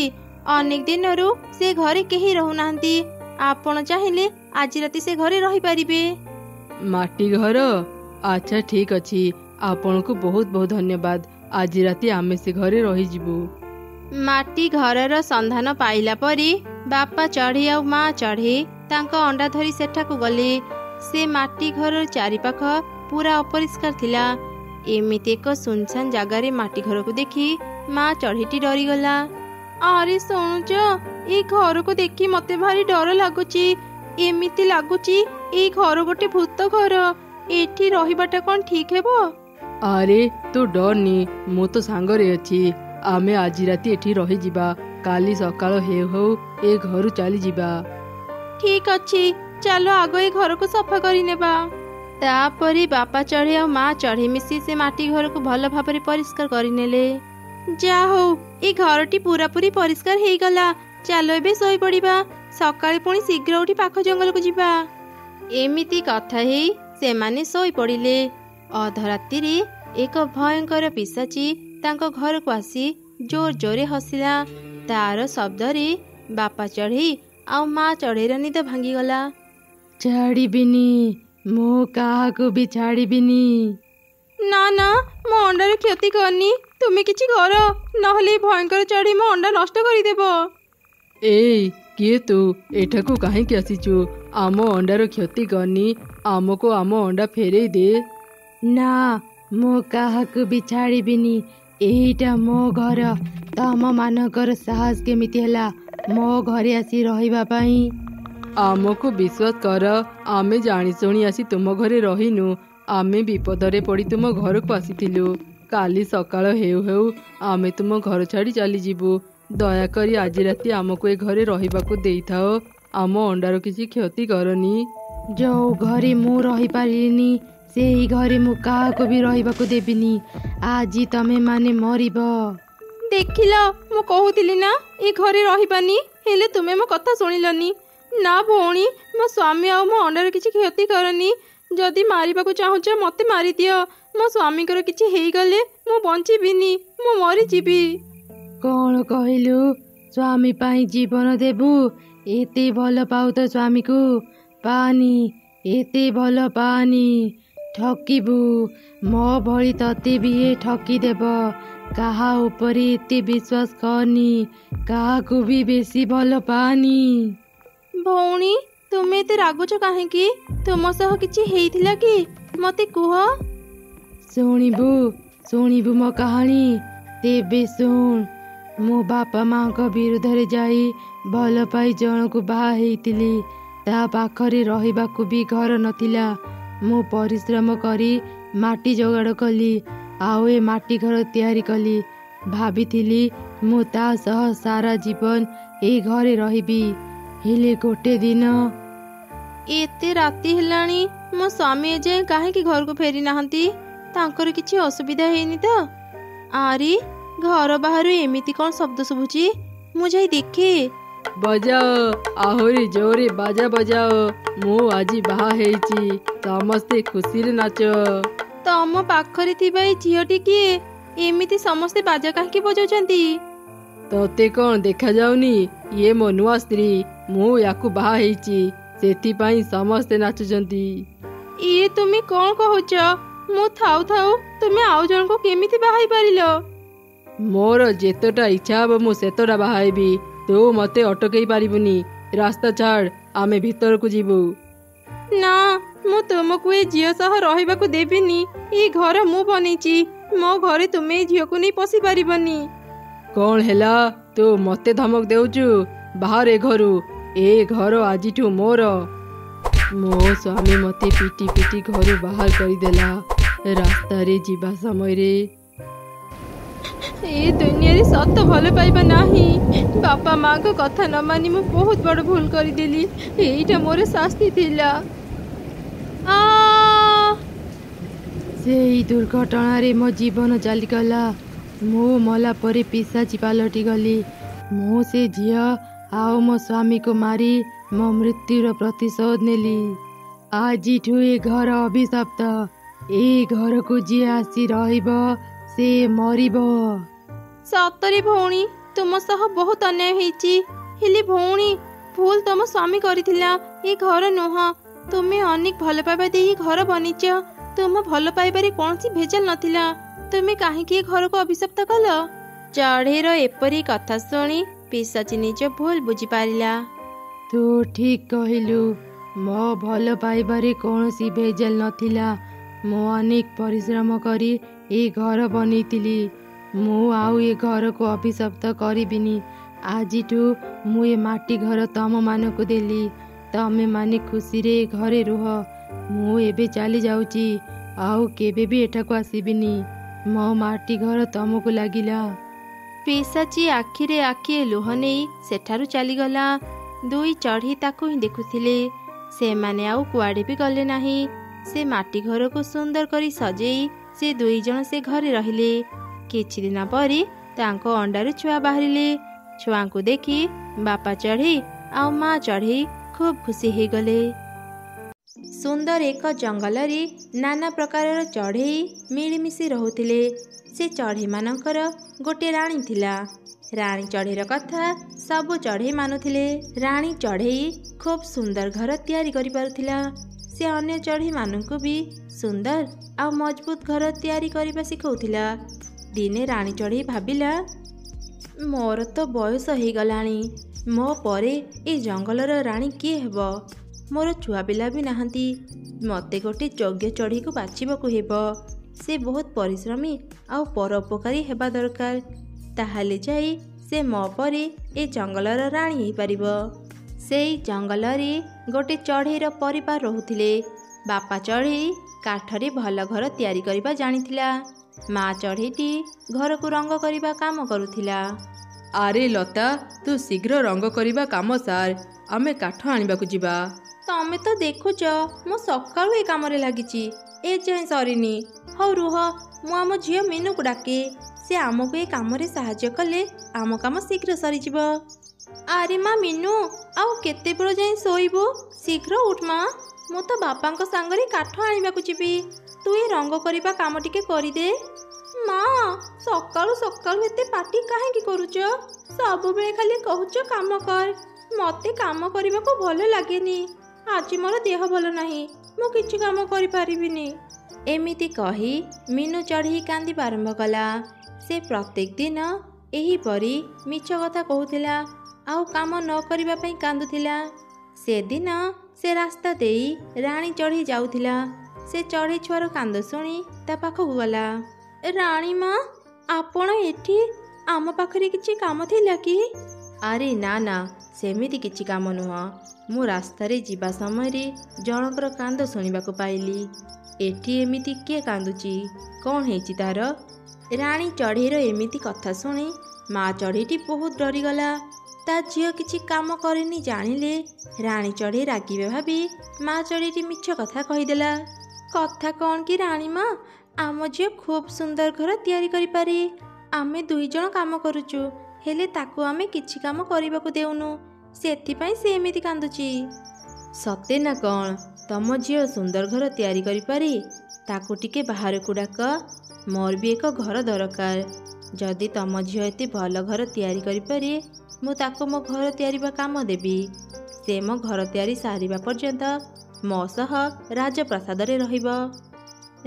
B: ଅନେକ ଦିନରୁ ସେ ଘରେ କେହି ରହୁନାହାନ୍ତି। ଆପଣ ଚାହିଁଲେ ଆଜି ରାତି ସେ ଘରେ ରହିପାରିବେ।
C: ମାଟି ଘର? ଆଚ୍ଛା ଠିକ୍ ଅଛି, ଆପଣଙ୍କୁ ବହୁତ ବହୁତ ଧନ୍ୟବାଦ। ଆଜି ରାତି ଆମେ ସେ ଘରେ ରହିଯିବୁ।
B: ମାଟି ଘରର ସନ୍ଧାନ ପାଇଲା ପରେ ବାପା ଚଢ଼େଇ ଆଉ ମା ଚଢ଼େଇ ତାଙ୍କ ଅଣ୍ଡା ଧରି ସେଠାକୁ ଗଲେ। ସେ ମାଟି ଘରର ଚାରିପାଖ ପୁରା ଅପରିଷ୍କାର ଥିଲା। ଏମିତି ଏକ ସୁନସାନ ଜାଗାରେ ମାଟି ଘରକୁ ଦେଖି ମା ଚଢ଼େଇଟି ଡରିଗଲା। ଆରେ ଶୁଣୁଛ, ଏଇ ଘରକୁ ଦେଖି ମତେ ଭାରି ଡର ଲାଗୁଛି। ଏମିତି ଲାଗୁଛି ଏଇ ଘର ଗୋଟେ ଭୂତ ଘର। ଏଠି ରହିବାଟା କ'ଣ ଠିକ୍ ହେବ?
C: ଆରେ ତୁ ଡରନି, ମୁଁ ତ ସାଙ୍ଗରେ ଅଛି। ଆମେ ଆଜି ରାତି ଏଠି ରହିଯିବା। କାଲି ସକାଳ ହେଉ ହେଉ ଏ ଘରୁ ଚାଲିଯିବା।
B: ଠିକ୍ ଅଛି, ଚାଲ ଆଗ ଏ ଘରକୁ ସଫା କରିନେବା। ତାପରେ ବାପା ଚଢ଼େଇ ଆଉ ମା ଚଢ଼େଇ ମିଶି ସେ ମାଟି ଘରକୁ ଭଲ ଭାବରେ ପରିଷ୍କାର କରିନେଲେ। ଯାହା ହଉ, ଏ ଘରଟି ପୁରାପୁରି ପରିଷ୍କାର ହେଇଗଲା। ଚାଲ ଏବେ ଶୋଇପଡ଼ିବା। ସକାଳେ ପୁଣି ଶୀଘ୍ର ଉଠି ପାଖ ଜଙ୍ଗଲକୁ ଯିବା। ଏମିତି କଥା ହେଇ ସେମାନେ ଶୋଇପଡ଼ିଲେ। ଅଧରାତିରେ ଏକ ଭୟଙ୍କର ପିଶାଚି ତାଙ୍କ ଘରକୁ ଆସି ଜୋର ଜୋରେ ହସିଲା। ତାର ଶବ୍ଦରେ ବାପା ଚଢ଼େଇ ଆଉ ମା ଚଢ଼େଇର ନିଦ ଭାଙ୍ଗିଗଲା।
C: ଛାଡ଼ିବିନି, ମୁଁ କାହାକୁ ବି ଛାଡ଼ିବିନି।
A: ନା ନା, ମୋ ଅଣ୍ଡାର କ୍ଷତି କରନି। ତୁମେ କିଛି କର, ନହେଲେ ଭୟଙ୍କର ଚଢ଼େଇ ମୋ ଅଣ୍ଡା ନଷ୍ଟ କରିଦେବ।
C: ଏଇ କିଏ ତୁ? ଏଠାକୁ କାହିଁକି ଆସିଛୁ? ଆମ ଅଣ୍ଡାର କ୍ଷତି କରନି, ଆମକୁ ଆମ ଅଣ୍ଡା ଫେରେଇ ଦେ। ନା, ମୁଁ କାହାକୁ ବି ଛାଡ଼ିବିନି। ଏଇଟା ମୋ ଘର। ତମ ମାନଙ୍କର ସାହସ କେମିତି ହେଲା ମୋ ଘରେ ଆସି ରହିବା ପାଇଁ? ଆମକୁ ବିଶ୍ୱାସ କର, ଆମେ ଜାଣିଶୁଣି ଆସି ତୁମ ଘରେ ରହିନୁ। ଆମେ ବିପଦରେ ପଡ଼ି ତୁମ ଘରକୁ ଆସିଥିଲୁ। କାଲି ସକାଳ ହେଉ ହେଉ ଆମେ ତୁମ ଘର ଛାଡ଼ି ଚାଲିଯିବୁ। ଦୟାକରି ଆଜି ରାତି ଆମକୁ ଏ ଘରେ ରହିବାକୁ ଦେଇଥାଅ। ଆମ ଅଣ୍ଡାର କିଛି କ୍ଷତି କରନି। ଯୋଉ ଘରେ ମୁଁ ରହିପାରିଲିନି, ସେଇ ଘରେ ମୁଁ କାହାକୁ ବି ରହିବାକୁ ଦେବିନି। ଆଜି ତମେ ମାନେ ମରିବ।
A: ଦେଖିଲ, ମୁଁ କହୁଥିଲି ନା ଏ ଘରେ ରହିବାନି, ହେଲେ ତୁମେ ମୋ କଥା ଶୁଣିଲନି। ନା ଭଉଣୀ, ମୋ ସ୍ୱାମୀ ଆଉ ମୋ ଅଣ୍ଡାର କିଛି କ୍ଷତି କରନି। ଯଦି ମାରିବାକୁ ଚାହୁଁଛ ମତେ ମାରିଦିଅ। ମୋ ସ୍ୱାମୀଙ୍କର କିଛି ହେଇଗଲେ ମୁଁ ବଞ୍ଚିବିନି, ମୁଁ ମରିଯିବି।
C: କ'ଣ କହିଲୁ? ସ୍ୱାମୀ ପାଇଁ ଜୀବନ ଦେବୁ? ଏତେ ଭଲ ପାଉ ତ ସ୍ୱାମୀକୁ? ପାନି, ଏତେ ଭଲ ପାନି। ଠକିବୁ। ମୋ ଭଳି ତତେ ବି ଏ ଠକିଦେବ। କାହା ଉପରେ ଏତେ ବିଶ୍ୱାସ କରନି। କାହାକୁ ବି ବେଶୀ ଭଲ ପାନି।
A: ଭଉଣୀ, ତୁମେ ଏତେ ରାଗୁଛ କାହିଁକି? ତୁମ ସହ କିଛି ହେଇଥିଲା କି? ମତେ କୁହ।
C: ଶୁଣିବୁ ମୋ କାହାଣୀ? ତେବେ ଶୁଣ। ମୁଁ ବାପା ମାଙ୍କ ବିରୁଦ୍ଧରେ ଯାଇ ଭଲ ପାଇ ଜଣକୁ ବାହା ହେଇଥିଲି। ତା ପାଖରେ ରହିବାକୁ ବି ଘର ନଥିଲା। ମୁଁ ପରିଶ୍ରମ କରି ମାଟି ଯୋଗାଡ଼ କଲି, ଆଉ ଏ ମାଟି ଘର ତିଆରି କଲି। ଭାବିଥିଲି ମୁଁ ତା ସହ ସାରା ଜୀବନ ଏଇ ଘରେ ରହିବି। ହେଲେ ଗୋଟେ ଦିନ।
A: ଏତେ ରାତି ହେଲାଣି, ମୋ ସ୍ୱାମୀ ଏଯାଏଁ କାହିଁକି ଘରକୁ ଫେରି ନାହାନ୍ତି? ତାଙ୍କର କିଛି ଅସୁବିଧା ହେଇନି ତ? ଆରେ, ଘର ବାହାରୁ ଏମିତି କ'ଣ ଶବ୍ଦ ଶୁଭୁଛି? ମୁଁ ଯାଇ ଦେଖେ।
C: ବଜାଅ, ଆହୁରି ଜୋରେ ବାଜା ବଜାଅ। ମୁଁ ଆଜି ବାହା ହେଇଛି। ସମସ୍ତେ ଖୁସିରେ ନାଚ।
B: ତମ ପାଖରେ ଥିବା ଏଇ ଝିଅଟି କିଏ? ଏମିତି ସମସ୍ତେ ବାଜା କାହିଁକି ବଜାଉଛନ୍ତି?
C: ତତେ କ'ଣ ଦେଖାଯାଉନି? ଇଏ ମୋ ନୂଆ ସ୍ତ୍ରୀ। ମୁଁ ୟାକୁ ବାହା ହେଇଛି, ସେଥିପାଇଁ ସମସ୍ତେ ନାଚୁଛନ୍ତି।
B: ଇଏ ତୁମେ କ'ଣ କହୁଛ? ମୁଁ ଥାଉ ଥାଉ ତୁମେ ଆଉ ଜଣଙ୍କୁ କେମିତି ବାହା ହେଇପାରିଲ?
C: ମୋର ଯେତେଟା ଇଚ୍ଛା ହବ ମୁଁ ସେତେଟା ବାହା ହେବି। ତୁ ମତେ ଅଟକେଇ ପାରିବୁନି। ରାସ୍ତା ଛାଡ଼, ଆମେ ଭିତରକୁ ଯିବୁ।
B: ନା, ମୁଁ ତୁମକୁ ଏ ଝିଅ ସହ ରହିବାକୁ ଦେବିନି। ଏ ଘର ମୁଁ ବନେଇଛି। ମୋ ଘରେ ତୁମେ ଏ ଝିଅକୁ ନେଇ ପଶି ପାରିବନି।
C: କ'ଣ ହେଲା? ତୁ ମତେ ଧମକ ଦେଉଛୁ? ବାହାର ଏ ଘରୁ। ଏ ଘର ଆଜିଠୁ ମୋର। ମୋ ସ୍ୱାମୀ ମତେ ପିଟି ପିଟି ଘରୁ ବାହାର କରିଦେଲା ରାସ୍ତାରେ ଯିବା ସମୟରେ।
B: ଏ ଦୁନିଆରେ ସତ ଭଲ ପାଇବା ନାହିଁ। ବାପା ମାଙ୍କ କଥା ନ ମାନି ମୁଁ ବହୁତ ବଡ଼ ଭୁଲ କରିଦେଲି। ଏଇଟା ମୋର ଶାସ୍ତି ଥିଲା।
C: ସେଇ ଦୁର୍ଘଟଣାରେ ମୋ ଜୀବନ ଚାଲିଗଲା। ମୁଁ ମଲା ପରେ ପିଶାଚି ପାଲଟି ଗଲି। ମୁଁ ସେ ଝିଅ ଆଉ ମୋ ସ୍ୱାମୀକୁ ମାରି ମୋ ମୃତ୍ୟୁର ପ୍ରତିଶୋଧ ନେଲି। ଆଜିଠୁ ଏ ଘର ଅଭିଶପ୍ତ। ଏ ଘରକୁ ଯିଏ ଆସି ରହିବ ସେ ମରିବ।
B: ସତରେ ଭଉଣୀ, ତୁମ ସହ ବହୁତ ଅନ୍ୟାୟ ହେଇଛି। ହେଲେ ଭଉଣୀ, ଭୁଲ ତମ ସ୍ୱାମୀ କରିଥିଲା, ଏ ଘର ନୁହଁ। ତୁମେ ଅନେକ ଭଲ ପାଇବା ଦେଇ ଘର ବନିଛ। ତୁମ ଭଲ ପାଇବାରେ କୌଣସି ଭେଜାଲ ନଥିଲା। ତୁମେ କାହିଁକି ଏ ଘରକୁ ଅଭିଶପ୍ତ କଲ? ଚଢ଼େଇର ଏପରି କଥା ଶୁଣି ପିଶାଚି ନିଜ ଭୁଲ ବୁଝିପାରିଲା।
C: ତୁ ଠିକ କହିଲୁ। ମୋ ଭଲ ପାଇବାରେ କୌଣସି ଭେଜାଲ ନଥିଲା। ମୁଁ ଅନେକ ପରିଶ୍ରମ କରି ଏ ଘର ବନେଇଥିଲି। ମୁଁ ଆଉ ଏ ଘରକୁ ଅଭିଶପ୍ତ କରିବିନି। ଆଜିଠୁ ମୁଁ ଏ ମାଟି ଘର ତମମାନଙ୍କୁ ଦେଲି। ତମେମାନେ ଖୁସିରେ ଏ ଘରେ ରୁହ। ମୁଁ ଏବେ ଚାଲି ଯାଉଛି, ଆଉ କେବେ ବି ଏଠାକୁ ଆସିବିନି। ମୋ ମାଟି ଘର ତମକୁ ଲାଗିଲା।
B: ପିଶାଚି ଆଖିରେ ଆଖିଏ ଲୁହ ନେଇ ସେଠାରୁ ଚାଲିଗଲା। ଦୁଇ ଚଢ଼େଇ ତାକୁ ହିଁ ଦେଖୁଥିଲେ। ସେମାନେ ଆଉ କୁଆଡ଼େ ବି ଗଲେ ନାହିଁ। ସେ ମାଟି ଘରକୁ ସୁନ୍ଦର କରି ସଜେଇ ସେ ଦୁଇ ଜଣ ସେ ଘରେ ରହିଲେ। କିଛି ଦିନ ପରେ ତାଙ୍କ ଅଣ୍ଡାରୁ ଛୁଆ ବାହାରିଲେ। ଛୁଆଙ୍କୁ ଦେଖି ବାପା ଚଢ଼େଇ ଆଉ ମା ଚଢ଼େଇ ଖୁବ୍ ଖୁସି ହେଇଗଲେ। ସୁନ୍ଦର ଏକ ଜଙ୍ଗଲରେ ନାନା ପ୍ରକାରର ଚଢ଼େଇ ମିଳିମିଶି ରହୁଥିଲେ। ସେ ଚଢ଼େଇମାନଙ୍କର ଗୋଟିଏ ରାଣୀ ଥିଲା। ରାଣୀ ଚଢ଼େଇର କଥା ସବୁ ଚଢ଼େଇ ମାନୁଥିଲେ। ରାଣୀ ଚଢ଼େଇ ଖୁବ୍ ସୁନ୍ଦର ଘର ତିଆରି କରିପାରୁଥିଲା। ସେ ଅନ୍ୟ ଚଢ଼େଇମାନଙ୍କୁ ବି ସୁନ୍ଦର ଆଉ ମଜବୁତ ଘର ତିଆରି କରିବା ଶିଖାଉଥିଲା। ଦିନେ ରାଣୀ ଚଢ଼େଇ ଭାବିଲା, ମୋର ତ ବୟସ ହେଇଗଲାଣି। ମୋ ପରେ ଏ ଜଙ୍ଗଲର ରାଣୀ କିଏ ହେବ? ମୋର ଛୁଆ ପିଲା ବି ନାହାନ୍ତି। ମୋତେ ଗୋଟେ ଯୋଗ୍ୟ ଚଢ଼େଇକୁ ବାଛିବାକୁ ହେବ। ସେ ବହୁତ ପରିଶ୍ରମୀ ଆଉ ପରୋପକାରୀ ହେବା ଦରକାର। ତାହେଲେ ଯାଇ ସେ ମୋ ପରେ ଏ ଜଙ୍ଗଲର ରାଣୀ ହେଇପାରିବ। ସେଇ ଜଙ୍ଗଲରେ ଗୋଟେ ଚଢ଼େଇର ପରିବାର ରହୁଥିଲେ। ବାପା ଚଢ଼େଇ କାଠରେ ଭଲ ଘର ତିଆରି କରିବା ଜାଣିଥିଲା। ମା ଚଢ଼େଇଟି ଘରକୁ ରଙ୍ଗ କରିବା କାମ କରୁଥିଲା।
C: ଆରେ ଲତା, ତୁ ଶୀଘ୍ର ରଙ୍ଗ କରିବା କାମ ସାର, ଆମେ କାଠ ଆଣିବାକୁ ଯିବା।
B: ତମେ ତ ଦେଖୁଛ ମୁଁ ସକାଳୁ ଏ କାମରେ ଲାଗିଛି, ଏ ଯାଏଁ ସରିନି। ହଉ ରୁହ, ମୁଁ ଆମ ଝିଅ ମିନୁକୁ ଡାକେ। ସେ ଆମକୁ ଏ କାମରେ ସାହାଯ୍ୟ କଲେ ଆମ କାମ ଶୀଘ୍ର ସରିଯିବ। ଆରେ ମା ମିନୁ, ଆଉ କେତେବେଳ ଯାଏଁ ଶୋଇବୁ? ଶୀଘ୍ର ଉଠ ମା। ମୁଁ ତ ବାପାଙ୍କ ସାଙ୍ଗରେ କାଠ ଆଣିବାକୁ ଯିବି। ତୁ ଏ ରଙ୍ଗ କରିବା କାମ ଟିକେ କରିଦେ। ମା, ସକାଳୁ ସକାଳୁ ଏତେ ପାଟି କାହିଁକି କରୁଛ? ସବୁବେଳେ ଖାଲି କହୁଛ କାମ କର। ମତେ କାମ କରିବାକୁ ଭଲ ଲାଗେନି। ଆଜି ମୋର ଦେହ ଭଲ ନାହିଁ, ମୁଁ କିଛି କାମ କରିପାରିବିନି। ଏମିତି କହି ମିନୁ ଚଢ଼େଇ କାନ୍ଦିବା ଆରମ୍ଭ କଲା। ସେ ପ୍ରତ୍ୟେକ ଦିନ ଏହିପରି ମିଛ କଥା କହୁଥିଲା ଆଉ କାମ ନ କରିବା ପାଇଁ କାନ୍ଦୁଥିଲା। ସେଦିନ ସେ ରାସ୍ତା ଦେଇ ରାଣୀ ଚଢ଼େଇ ଯାଉଥିଲା। ସେ ଚଢ଼େଇ ଛୁଆର କାନ୍ଦ ଶୁଣି ତା ପାଖକୁ ଗଲା। ରାଣୀ ମା, ଆପଣ ଏଠି? ଆମ ପାଖରେ କିଛି କାମ ଥିଲା କି? ଆରେ ନା ନା, ସେମିତି କିଛି କାମ ନୁହଁ। ମୁଁ ରାସ୍ତାରେ ଯିବା ସମୟରେ ଜଣଙ୍କର କାନ୍ଦ ଶୁଣିବାକୁ ପାଇଲି। ଏଠି ଏମିତି କିଏ କାନ୍ଦୁଛି? କ'ଣ ହେଇଛି ତାର? ରାଣୀ ଚଢ଼େଇର ଏମିତି କଥା ଶୁଣି ମା ଚଢ଼େଇଟି ବହୁତ ଡରିଗଲା। ତା ଝିଅ କିଛି କାମ କରେନି ଜାଣିଲେ ରାଣୀ ଚଢ଼େଇ ରାଗିବେ ଭାବି ମା ଚଢ଼େଇଟି ମିଛ କଥା କହିଦେଲା। କଥା କ'ଣ କି ରାଣୀ ମା, ଆମ ଝିଅ ଖୁବ୍ ସୁନ୍ଦର ଘର ତିଆରି କରିପାରେ। ଆମେ ଦୁଇ ଜଣ କାମ କରୁଛୁ, ହେଲେ ତାକୁ ଆମେ କିଛି କାମ କରିବାକୁ ଦେଉନୁ। ସେଥିପାଇଁ ସେ ଏମିତି କାନ୍ଦୁଛି। ସତେ ନା କ'ଣ ତମ ଝିଅ ସୁନ୍ଦର ଘର ତିଆରି କରିପାରେ? ତାକୁ ଟିକେ ବାହାରକୁ ଡାକ। ମୋର ବି ଏକ ଘର ଦରକାର। ଯଦି ତମ ଝିଅ ଏତେ ଭଲ ଘର ତିଆରି କରିପାରେ, ମୁଁ ତାକୁ ମୋ ଘର ତିଆରିବା କାମ ଦେବି। ସେ ମୋ ଘର ତିଆରି ସାରିବା ପର୍ଯ୍ୟନ୍ତ ମୋ ସହ ରାଜପ୍ରାସାଦରେ ରହିବ।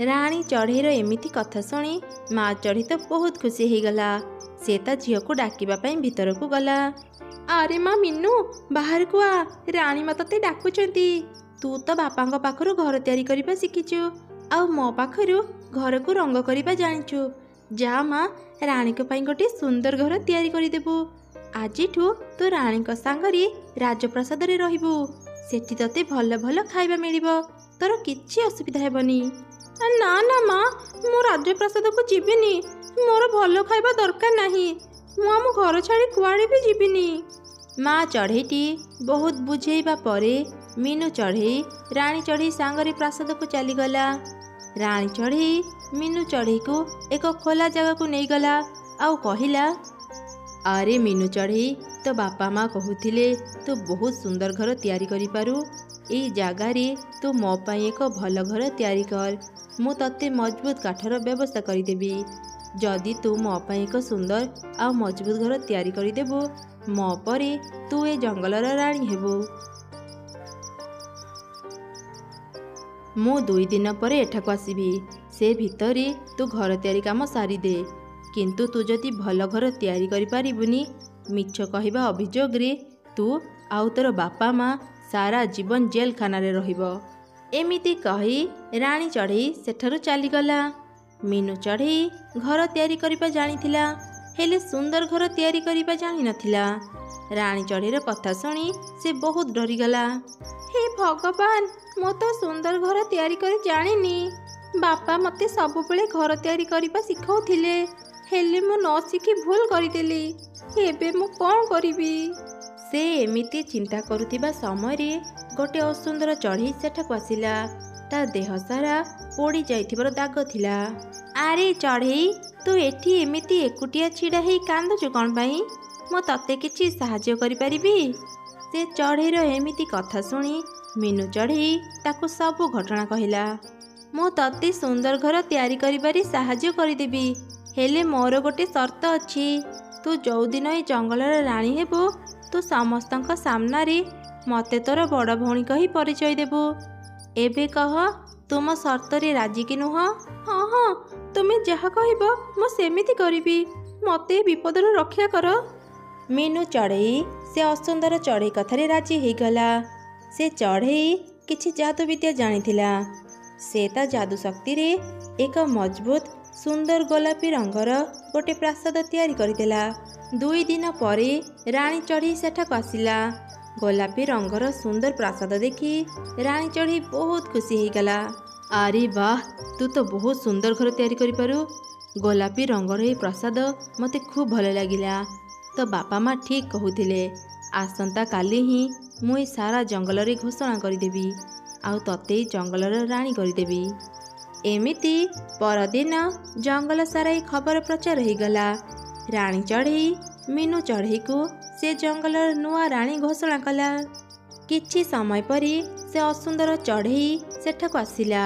B: ରାଣୀ ଚଢ଼େଇର ଏମିତି କଥା ଶୁଣି ମା ଚଢ଼େଇ ତ ବହୁତ ଖୁସି ହେଇଗଲା। ସେ ତା ଝିଅକୁ ଡାକିବା ପାଇଁ ଭିତରକୁ ଗଲା।
A: ଆରେ ମା ମିନୁ, ବାହାରକୁ ଆ, ରାଣୀ ମା ତତେ ଡାକୁଛନ୍ତି।
B: ତୁ ତ ବାପାଙ୍କ ପାଖରୁ ଘର ତିଆରି କରିବା ଶିଖିଛୁ, ଆଉ ମୋ ପାଖରୁ ଘରକୁ ରଙ୍ଗ କରିବା ଜାଣିଛୁ। ଯା ମା, ରାଣୀଙ୍କ ପାଇଁ ଗୋଟିଏ ସୁନ୍ଦର ଘର ତିଆରି କରିଦେବୁ। ଆଜିଠୁ ତୁ ରାଣୀଙ୍କ ସାଙ୍ଗରେ ରାଜପ୍ରାସାଦରେ ରହିବୁ। ସେଠି ତତେ ଭଲ ଭଲ ଖାଇବା ମିଳିବ, ତୋର କିଛି ଅସୁବିଧା ହେବନି।
A: ନା ନା ମା, ମୁଁ ରାଜପ୍ରାସାଦକୁ ଯିବିନି। ମୋର ଭଲ ଖାଇବା ଦରକାର ନାହିଁ। ମୁଁ ଆମ ଘର ଛାଡ଼ି କୁଆଡ଼େ ବି ଯିବିନି।
B: ମା ଚଢ଼େଇଟି ବହୁତ ବୁଝେଇବା ପରେ ମିନୁ ଚଢ଼େଇ ରାଣୀ ଚଢ଼େଇ ସାଙ୍ଗରେ ପ୍ରାସାଦକୁ ଚାଲିଗଲା। ରାଣୀ ଚଢ଼େଇ ମିନୁ ଚଢ଼େଇକୁ ଏକ ଖୋଲା ଜାଗାକୁ ନେଇଗଲା ଆଉ କହିଲା, ଆରେ ମିନୁ ଚଢ଼େଇ, ତୋ ବାପା ମା କହୁଥିଲେ ତୁ ବହୁତ ସୁନ୍ଦର ଘର ତିଆରି କରିପାରୁ। ଏଇ ଜାଗାରେ ତୁ ମୋ ପାଇଁ ଏକ ଭଲ ଘର ତିଆରି କର। ମୁଁ ତତେ ମଜବୁତ କାଠର ବ୍ୟବସ୍ଥା କରିଦେବି। ଯଦି ତୁ ମୋ ପାଇଁ ଏକ ସୁନ୍ଦର ଆଉ ମଜବୁତ ଘର ତିଆରି କରିଦେବୁ, ମୋ ପରେ ତୁ ଏ ଜଙ୍ଗଲର ରାଣୀ ହେବୁ। ମୁଁ 2 ଦିନ ପରେ ଏଠାକୁ ଆସିବି। ସେ ଭିତରେ ତୁ ଘର ତିଆରି କାମ ସାରିଦେ। କିନ୍ତୁ ତୁ ଯଦି ଭଲ ଘର ତିଆରି କରିପାରିବୁନି, ମିଛ କହିବା ଅଭିଯୋଗରେ ତୁ ଆଉ ତୋର ବାପା ମା ସାରା ଜୀବନ ଜେଲଖାନାରେ ରହିବ। ଏମିତି କହି ରାଣୀ ଚଢ଼େଇ ସେଠାରୁ ଚାଲିଗଲା। ମିନୁ ଚଢ଼େଇ ଘର ତିଆରି କରିବା ଜାଣିଥିଲା, ହେଲେ ସୁନ୍ଦର ଘର ତିଆରି କରିବା ଜାଣିନଥିଲା। ରାଣୀ ଚଢ଼େଇର କଥା ଶୁଣି ସେ ବହୁତ ଡରିଗଲା।
A: ହେ ଭଗବାନ, ମୁଁ ତ ସୁନ୍ଦର ଘର ତିଆରି କରି ଜାଣିନି। ବାପା ମୋତେ ସବୁବେଳେ ଘର ତିଆରି କରିବା ଶିଖାଉଥିଲେ, ହେଲେ ମୁଁ ନ ଶିଖି ଭୁଲ କରିଦେଲି। ଏବେ ମୁଁ କ'ଣ କରିବି?
B: ସେ ଏମିତି ଚିନ୍ତା କରୁଥିବା ସମୟରେ ଗୋଟେ ଅସୁନ୍ଦର ଚଢ଼େଇ ସେଠାକୁ ଆସିଲା। ତା ଦେହ ସାରା ପୋଡ଼ି ଯାଇଥିବାର ଦାଗ ଥିଲା। ଆରେ ଚଢ଼େଇ, ତୁ ଏଠି ଏମିତି ଏକୁଟିଆ ଛିଡ଼ା ହେଇ କାନ୍ଦୁଛୁ କ'ଣ ପାଇଁ? ମୁଁ ତତେ କିଛି ସାହାଯ୍ୟ କରିପାରିବି? ସେ ଚଢ଼େଇର ଏମିତି କଥା ଶୁଣି ମିନୁ ଚଢ଼େଇ ତାକୁ ସବୁ ଘଟଣା କହିଲା। ମୁଁ ତତେ ସୁନ୍ଦର ଘର ତିଆରି କରିବାରେ ସାହାଯ୍ୟ କରିଦେବି, ହେଲେ ମୋର ଗୋଟେ ସର୍ତ୍ତ ଅଛି। ତୁ ଯେଉଁଦିନ ଏ ଜଙ୍ଗଲର ରାଣୀ ହେବୁ, ତୁ ସମସ୍ତଙ୍କ ସାମ୍ନାରେ ମୋତେ ତୋର ବଡ଼ ଭଉଣୀ କହି ପରିଚୟ ଦେବୁ। ଏବେ କହ, ତୁମ ସର୍ତ୍ତରେ ରାଜି କି ନୁହଁ?
A: ହଁ ହଁ, ତୁମେ ଯାହା କହିବ ମୁଁ ସେମିତି କରିବି। ମୋତେ ଏ ବିପଦରୁ ରକ୍ଷା କର।
B: ମିନୁ ଚଢ଼େଇ ସେ ଅସୁନ୍ଦର ଚଢ଼େଇ କଥାରେ ରାଜି ହେଇଗଲା। ସେ ଚଢ଼େଇ କିଛି ଯାଦୁବିଦ୍ୟା ଜାଣିଥିଲା। ସେ ତା ଯାଦୁ ଶକ୍ତିରେ ଏକ ମଜବୁତ ସୁନ୍ଦର ଗୋଲାପୀ ରଙ୍ଗର ଗୋଟେ ପ୍ରାସାଦ ତିଆରି କରିଦେଲା। 2 ଦିନ ପରେ ରାଣୀ ଚଢ଼େଇ ସେଠାକୁ ଆସିଲା। ଗୋଲାପୀ ରଙ୍ଗର ସୁନ୍ଦର ପ୍ରାସାଦ ଦେଖି ରାଣୀ ଚଢ଼େଇ ବହୁତ ଖୁସି ହେଇଗଲା। ଆରେ ବାହ, ତୁ ତ ବହୁତ ସୁନ୍ଦର ଘର ତିଆରି କରିପାରୁ। ଗୋଲାପୀ ରଙ୍ଗର ଏହି ପ୍ରାସାଦ ମୋତେ ଖୁବ ଭଲ ଲାଗିଲା। ତ ବାପା ମା ଠିକ୍ କହୁଥିଲେ, ଆସନ୍ତା କାଲି ହିଁ ମୁଁ ଏ ସାରା ଜଙ୍ଗଲରେ ଘୋଷଣା କରିଦେବି, ଆଉ ତତେ ଏଇ ଜଙ୍ଗଲର ରାଣୀ କରିଦେବି। ଏମିତି ପରଦିନ ଜଙ୍ଗଲ ସାରା ଏ ଖବର ପ୍ରଚାର ହେଇଗଲା। ରାଣୀ ଚଢ଼େଇ ମିନୁ ଚଢ଼େଇକୁ ସେ ଜଙ୍ଗଲର ନୂଆ ରାଣୀ ଘୋଷଣା କଲା। କିଛି ସମୟ ପରେ ସେ ଅସୁନ୍ଦର ଚଢ଼େଇ ସେଠାକୁ ଆସିଲା।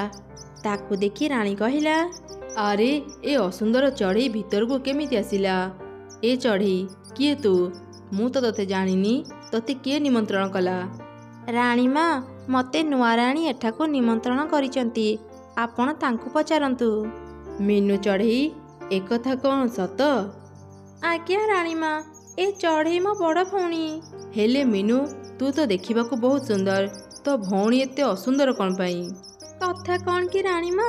B: ତାକୁ ଦେଖି ରାଣୀ କହିଲା, ଆରେ ଏ ଅସୁନ୍ଦର ଚଢ଼େଇ ଭିତରକୁ କେମିତି ଆସିଲା? ଏ ଚଢ଼େଇ, କିଏ ତୁ? ମୁଁ ତ ତତେ ଜାଣିନି। ତତେ କିଏ ନିମନ୍ତ୍ରଣ କଲା? ରାଣୀ ମା, ମୋତେ ନୂଆ ରାଣୀ ଏଠାକୁ ନିମନ୍ତ୍ରଣ କରିଛନ୍ତି। ଆପଣ ତାଙ୍କୁ ପଚାରନ୍ତୁ। ମିନୁ ଚଢ଼େଇ, ଏକଥା କ'ଣ ସତ?
A: ଆଜ୍ଞା ରାଣୀ ମା, ଏ ଚଢ଼େଇ ମୋ ବଡ଼ ଭଉଣୀ।
B: ହେଲେ ମିନୁ, ତୁ ତ ଦେଖିବାକୁ ବହୁତ ସୁନ୍ଦର। ତୋ ଭଉଣୀ ଏତେ ଅସୁନ୍ଦର କ'ଣ ପାଇଁ?
A: କଥା କ'ଣ କି ରାଣୀ ମା,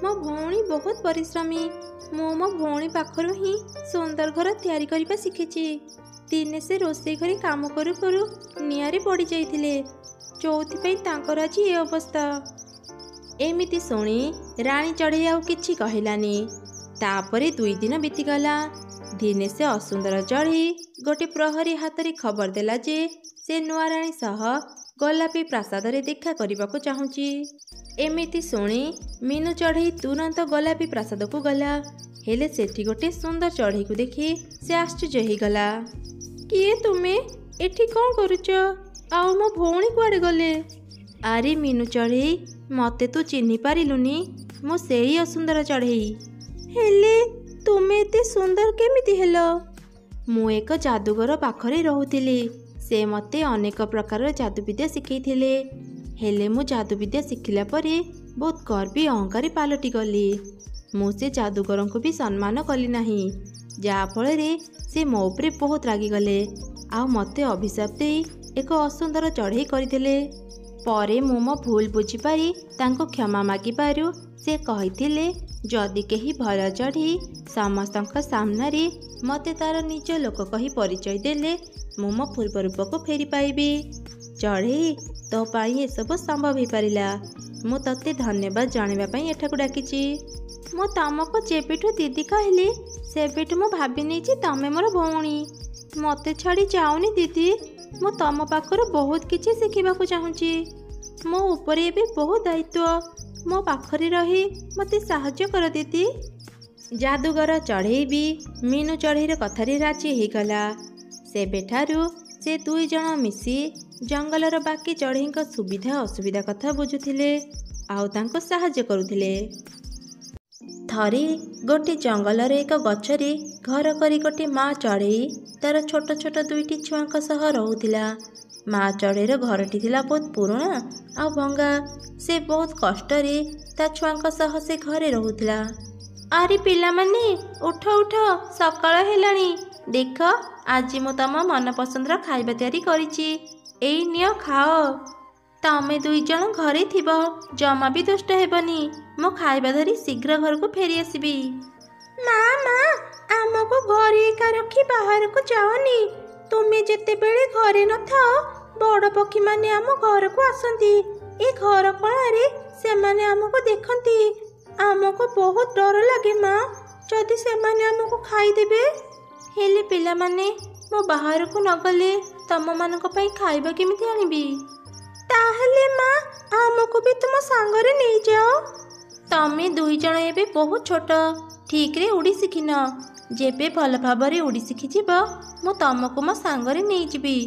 A: ମୋ ଭଉଣୀ ବହୁତ ପରିଶ୍ରମୀ। ମୁଁ ମୋ ଭଉଣୀ ପାଖରୁ ହିଁ ସୁନ୍ଦର ଘର ତିଆରି କରିବା ଶିଖିଛି। ଦିନେ ସେ ରୋଷେଇ ଘରେ କାମ କରୁ କରୁ ନିଆଁରେ ପୋଡ଼ି ଯାଇଥିଲେ, ଯୋଉଥିପାଇଁ ତାଙ୍କର ଆଜି ଏ ଅବସ୍ଥା। ଏମିତି ଶୁଣି ରାଣୀ ଚଢ଼େଇ ଆଉ କିଛି କହିଲାନି। ତାପରେ 2 ଦିନ ବିତିଗଲା। ଦିନେ ସେ ଅସୁନ୍ଦର ଚଢ଼େଇ ଗୋଟେ ପ୍ରହରୀ ହାତରେ ଖବର ଦେଲା ଯେ ସେ ନୂଆ ରାଣୀ ସହ ଗୋଲାପୀ ପ୍ରାସାଦରେ ଦେଖା କରିବାକୁ ଚାହୁଁଛି। ଏମିତି ଶୁଣି ମିନୁ ଚଢ଼େଇ ତୁରନ୍ତ ଗୋଲାପୀ ପ୍ରାସାଦକୁ ଗଲା। ହେଲେ ସେଠି ଗୋଟେ ସୁନ୍ଦର ଚଢ଼େଇକୁ ଦେଖି ସେ ଆଶ୍ଚର୍ଯ୍ୟ ହେଇଗଲା। କିଏ ତୁମେ? ଏଠି କ'ଣ କରୁଛ? ଆଉ ମୋ ଭଉଣୀ କୁଆଡ଼େ ଗଲେ?
B: ଆରେ ମିନୁ ଚଢ଼େଇ, ମୋତେ ତୁ ଚିହ୍ନି ପାରିଲୁନି? ମୁଁ ସେଇ ଅସୁନ୍ଦର ଚଢ଼େଇ। ହେଲେ ତୁମେ ଏତେ ସୁନ୍ଦର କେମିତି ହେଲ? ମୁଁ ଏକ ଯାଦୁଗର ପାଖରେ ରହୁଥିଲି। ସେ ମୋତେ ଅନେକ ପ୍ରକାରର ଯାଦୁବିଦ୍ୟା ଶିଖେଇଥିଲେ। ହେଲେ ମୁଁ ଯାଦୁବିଦ୍ୟା ଶିଖିଲା ପରେ ବହୁତ ଗର୍ବୀ ଅହଙ୍କାରୀ ପାଲଟି ଗଲି। ମୁଁ ସେ ଯାଦୁଗରଙ୍କୁ ବି ସମ୍ମାନ କଲି ନାହିଁ, ଯାହାଫଳରେ ସେ ମୋ ଉପରେ ବହୁତ ରାଗିଗଲେ ଆଉ ମୋତେ ଅଭିଶାପ ଦେଇ ଏକ ଅସୁନ୍ଦର ଚଢ଼େଇ କରିଥିଲେ। ପରେ ମୁଁ ମୋ ଭୁଲ ବୁଝିପାରି ତାଙ୍କୁ କ୍ଷମା ମାଗିବାରୁ ସେ କହିଥିଲେ ଯଦି କେହି ଭଲ ଚଢ଼େଇ ସମସ୍ତଙ୍କ ସାମ୍ନାରେ ମୋତେ ତାର ନିଜ ଲୋକ କହି ପରିଚୟ ଦେଲେ ମୁଁ ମୋ ପୂର୍ବ ରୂପକୁ ଫେରି ପାଇବି। ଚଢ଼େଇ, ତୋ ପାଇଁ ଏସବୁ ସମ୍ଭବ ହେଇପାରିଲା। ମୁଁ ତତେ ଧନ୍ୟବାଦ ଜଣାଇବା ପାଇଁ ଏଠାକୁ ଡାକିଛି। ମୁଁ ତମକୁ ଯେବେଠୁ ଦିଦି କହିଲି ସେବେଠୁ ମୁଁ ଭାବି ନେଇଛି ତମେ ମୋର ଭଉଣୀ। ମୋତେ ଛାଡ଼ି ଯାଉନି ଦିଦି। ମୁଁ ତମ ପାଖରୁ ବହୁତ କିଛି ଶିଖିବାକୁ ଚାହୁଁଛି। ମୋ ଉପରେ ଏବେ ବହୁତ ଦାୟିତ୍ୱ। ମୋ ପାଖରେ ରହି ମୋତେ ସାହାଯ୍ୟ କର ଦିଦି। ଯାଦୁଗର ଚଢ଼େଇ ବି ମିନୁ ଚଢ଼େଇର କଥାରେ ରାଜି ହେଇଗଲା। ସେବେଠାରୁ ସେ ଦୁଇ ଜଣ ମିଶି ଜଙ୍ଗଲର ବାକି ଚଢ଼େଇଙ୍କ ସୁବିଧା ଅସୁବିଧା କଥା ବୁଝୁଥିଲେ ଆଉ ତାଙ୍କୁ ସାହାଯ୍ୟ କରୁଥିଲେ। ଥରେ ଗୋଟିଏ ଜଙ୍ଗଲର ଏକ ଗଛରେ ଘର କରି ଗୋଟିଏ ମା ଚଢ଼େଇ ତାର ଛୋଟ ଛୋଟ ଦୁଇଟି ଛୁଆଙ୍କ ସହ ରହୁଥିଲା। ମା ଚଢ଼େଇର ଘରଟି ଥିଲା ବହୁତ ପୁରୁଣା ଆଉ ଭଙ୍ଗା। ସେ ବହୁତ କଷ୍ଟରେ ତା ଛୁଆଙ୍କ ସହ ସେ ଘରେ ରହୁଥିଲା। ଆରେ ପିଲାମାନେ, ଉଠ ଉଠ, ସକାଳ ହେଲାଣି। ଦେଖ, ଆଜି ମୁଁ ତମ ମନପସନ୍ଦର ଖାଇବା ତିଆରି କରିଛି। ଏଇ ନିଅ, ଖାଅ। ତମେ ଦୁଇ ଜଣ ଘରେ ଥିବ, ଜମା ବି ଦୁଷ୍ଟ ହେବନି। ମୁଁ ଖାଇବା ଧରି ଶୀଘ୍ର ଘରକୁ ଫେରି ଆସିବି। ମା, ଆମକୁ ଘରେ ଏକା ରଖି ବାହାରକୁ ଯାଅନି। ତୁମେ ଯେତେବେଳେ ଘରେ ନଥାଅ ବଡ଼ ପକ୍ଷୀମାନେ ଆମ ଘରକୁ ଆସନ୍ତି। ଏ ଘର କୋଣରେ ସେମାନେ ଆମକୁ ଦେଖନ୍ତି। ଆମକୁ ବହୁତ ଡର ଲାଗେ ମା, ଯଦି ସେମାନେ ଆମକୁ ଖାଇଦେବେ। ହେଲେ ପିଲାମାନେ, ମୁଁ ବାହାରକୁ ନଗଲେ ତମମାନଙ୍କ ପାଇଁ ଖାଇବା କେମିତି ଆଣିବି? ତାହେଲେ ମା, ଆମକୁ ବି ତୁମ ସାଙ୍ଗରେ ନେଇଯାଅ। ତମେ ଦୁଇ ଜଣ ଏବେ ବହୁତ ଛୋଟ, ଠିକରେ ଉଡ଼ି ଶିଖିନ। ଯେବେ ଭଲ ଭାବରେ ଉଡ଼ି ଶିଖିଯିବ ମୁଁ ତମକୁ ମୋ ସାଙ୍ଗରେ ନେଇଯିବି।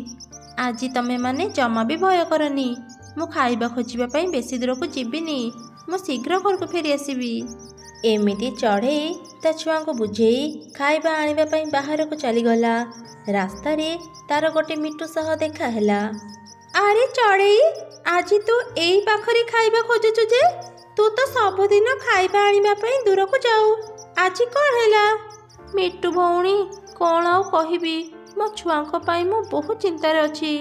B: ଆଜି ତମେମାନେ ଜମା ବି ଭୟ କରନି। ମୁଁ ଖାଇବା ଖୋଜିବା ପାଇଁ ବେଶୀ ଦୂରକୁ ଯିବିନି। ମୁଁ ଶୀଘ୍ର ଘରକୁ ଫେରି ଆସିବି। ଏମିତି ଚଢ଼େଇ ତା ଛୁଆଙ୍କୁ ବୁଝେଇ ଖାଇବା ଆଣିବା ପାଇଁ ବାହାରକୁ ଚାଲିଗଲା। ରାସ୍ତାରେ ତାର ଗୋଟେ ମିଟୁ ସହ ଦେଖା ହେଲା। ଆରେ ଚଢ଼େଇ, ଆଜି ତୁ ଏଇ ପାଖରେ ଖାଇବା ଖୋଜୁଛୁ ଯେ? ତୁ ତ ସବୁଦିନ ଖାଇବା ଆଣିବା ପାଇଁ ଦୂରକୁ ଯାଉ, ଆଜି କ'ଣ ହେଲା? ମିଟୁ ଭଉଣୀ, କ'ଣ ଆଉ କହିବି, ମୋ ଛୁଆଙ୍କ ପାଇଁ ମୁଁ ବହୁତ ଚିନ୍ତାରେ ଅଛି।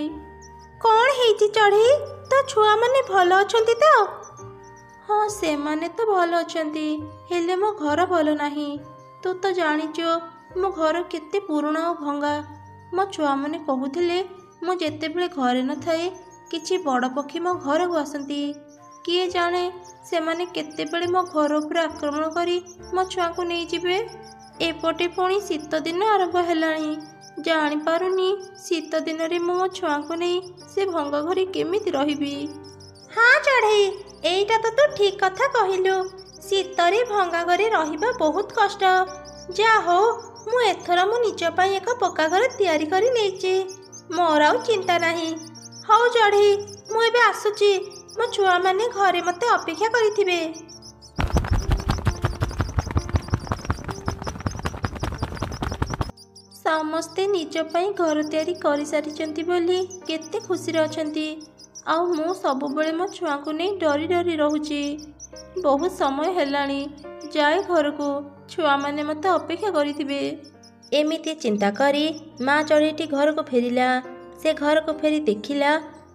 B: କ'ଣ ହେଇଛି ଚଢ଼େଇ? ତୋ ଛୁଆମାନେ ଭଲ ଅଛନ୍ତି ତ? ହଁ, ସେମାନେ ତ ଭଲ ଅଛନ୍ତି, ହେଲେ ମୋ ଘର ଭଲ ନାହିଁ। ତୁ ତ ଜାଣିଛୁ ମୋ ଘର କେତେ ପୁରୁଣା ଓ ଭଙ୍ଗା। ମୋ ଛୁଆମାନେ କହୁଥିଲେ ମୁଁ ଯେତେବେଳେ ଘରେ ନଥାଏ କିଛି ବଡ଼ ପକ୍ଷୀ ମୋ ଘରକୁ ଆସନ୍ତି। କିଏ ଜାଣେ ସେମାନେ କେତେବେଳେ ମୋ ଘର ଉପରେ ଆକ୍ରମଣ କରି ମୋ ଛୁଆଙ୍କୁ ନେଇଯିବେ। ଏପଟେ ପୁଣି ଶୀତ ଦିନ ଆରମ୍ଭ ହେଲାଣି। ଜାଣିପାରୁନି ଶୀତ ଦିନରେ ମୁଁ ମୋ ଛୁଆଙ୍କୁ ନେଇ ସେ ଭଙ୍ଗା ଘରେ କେମିତି ରହିବି। ହଁ ଚଢ଼େଇ, ଏଇଟା ତ ତୁ ଠିକ୍ କଥା କହିଲୁ। ଶୀତରେ ଭଙ୍ଗା ଘରେ ରହିବା ବହୁତ କଷ୍ଟ। ଯାହା ହଉ, ମୁଁ ଏଥର ମୋ ନିଜ ପାଇଁ ଏକ ପକ୍କା ଘର ତିଆରି କରି ନେଇଛି। ମୋର ଆଉ ଚିନ୍ତା ନାହିଁ। ହଉ ଚଢ଼େଇ, ମୁଁ ଏବେ ଆସୁଛି। ମୋ ଛୁଆମାନେ ଘରେ ମୋତେ ଅପେକ୍ଷା କରିଥିବେ। ସମସ୍ତେ ନିଜ ପାଇଁ ଘର ତିଆରି କରିସାରିଛନ୍ତି ବୋଲି କେତେ ଖୁସିରେ ଅଛନ୍ତି। ଆଉ ମୁଁ ସବୁବେଳେ ମୋ ଛୁଆଙ୍କୁ ନେଇ ଡରି ଡରି ରହୁଛି। ବହୁତ ସମୟ ହେଲାଣି, ଯାଏ ଘରକୁ, ଛୁଆମାନେ ମୋତେ ଅପେକ୍ଷା କରିଥିବେ। ଏମିତି ଚିନ୍ତା କରି ମା ଚଢ଼େଇଟି ଘରକୁ ଫେରିଲା। ସେ ଘରକୁ ଫେରି ଦେଖିଲା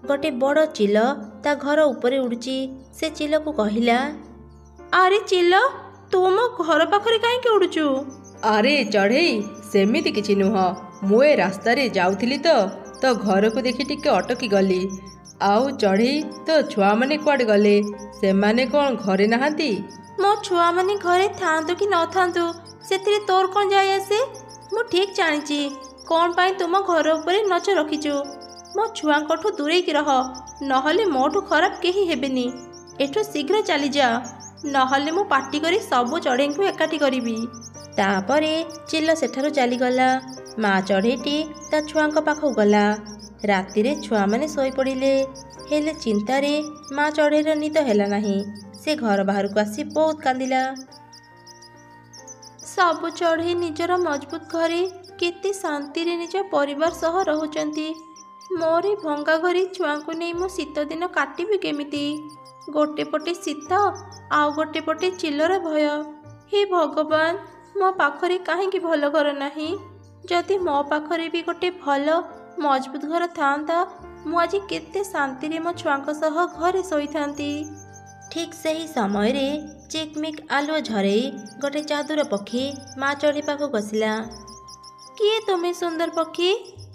B: ଗୋଟେ ବଡ଼ ଚିଲ ତା ଘର ଉପରେ ଉଡ଼ୁଛି। ସେ ଚିଲକୁ କହିଲା, ଆରେ ଚିଲ, ତୁ ମୋ ଘର ପାଖରେ କାହିଁକି ଉଡ଼ୁଛୁ?
C: ଆରେ ଚଢ଼େଇ, ସେମିତି କିଛି ନୁହଁ। ମୁଁ ଏ ରାସ୍ତାରେ ଯାଉଥିଲି ତ ଘରକୁ ଦେଖି ଟିକେ ଅଟକି ଗଲି। ଆଉ ଚଢ଼େଇ, ତୋ ଛୁଆମାନେ କୁଆଡ଼େ ଗଲେ? ସେମାନେ କ'ଣ ଘରେ ନାହାନ୍ତି?
B: ମୋ ଛୁଆମାନେ ଘରେ ଥାଆନ୍ତୁ କି ନଥାନ୍ତୁ ସେଥିରେ ତୋର କ'ଣ ଯାଇ ଆସେ? ମୁଁ ଠିକ୍ ଜାଣିଛି କ'ଣ ପାଇଁ ତୁମ ଘର ଉପରେ ନଜର ରଖିଛୁ। ମୋ ଛୁଆଙ୍କଠୁ ଦୂରେଇକି ରହ, ନହେଲେ ମୋଠୁ ଖରାପ କେହି ହେବେନି। ଏଠୁ ଶୀଘ୍ର ଚାଲିଯା, ନହେଲେ ମୁଁ ପାଟି କରି ସବୁ ଚଢ଼େଇଙ୍କୁ ଏକାଠି କରିବି। ତାପରେ ଚିଲ ସେଠାରୁ ଚାଲିଗଲା। ମା ଚଢ଼େଇଟି ତା ଛୁଆଙ୍କ ପାଖକୁ ଗଲା। ରାତିରେ ଛୁଆମାନେ ଶୋଇପଡ଼ିଲେ। ହେଲେ ଚିନ୍ତାରେ ମା ଚଢ଼େଇର ନିଦ ହେଲା ନାହିଁ। ସେ ଘର ବାହାରକୁ ଆସି ବହୁତ କାନ୍ଦିଲା। ସବୁ ଚଢ଼େଇ ନିଜର ମଜବୁତ ଘରେ କେତେ ଶାନ୍ତିରେ ନିଜ ପରିବାର ସହ ରହୁଛନ୍ତି। ମୋର ଏ ଭଙ୍ଗା ଘରେ ଛୁଆଙ୍କୁ ନେଇ ମୁଁ ଶୀତ ଦିନ କାଟିବି କେମିତି? ଗୋଟେ ପଟେ ଶୀତ ଆଉ ଗୋଟେ ପଟେ ଚିଲର ଭୟ। ହେ ଭଗବାନ, ମୋ ପାଖରେ କାହିଁକି ଭଲ ଘର ନାହିଁ? ଯଦି ମୋ ପାଖରେ ବି ଗୋଟେ ଭଲ ମଜବୁତ ଘର ଥାଆନ୍ତା, ମୁଁ ଆଜି କେତେ ଶାନ୍ତିରେ ମୋ ଛୁଆଙ୍କ ସହ ଘରେ ଶୋଇଥାନ୍ତି। ଠିକ୍ ସେହି ସମୟରେ ଚିକମିକ ଆଲୁଅ ଝରେଇ ଗୋଟେ ଚାଦୁର ପକ୍ଷୀ ମା ଚଢ଼େଇ ପାଖକୁ ଆସିଲା। କିଏ ତୁମେ ସୁନ୍ଦର ପକ୍ଷୀ?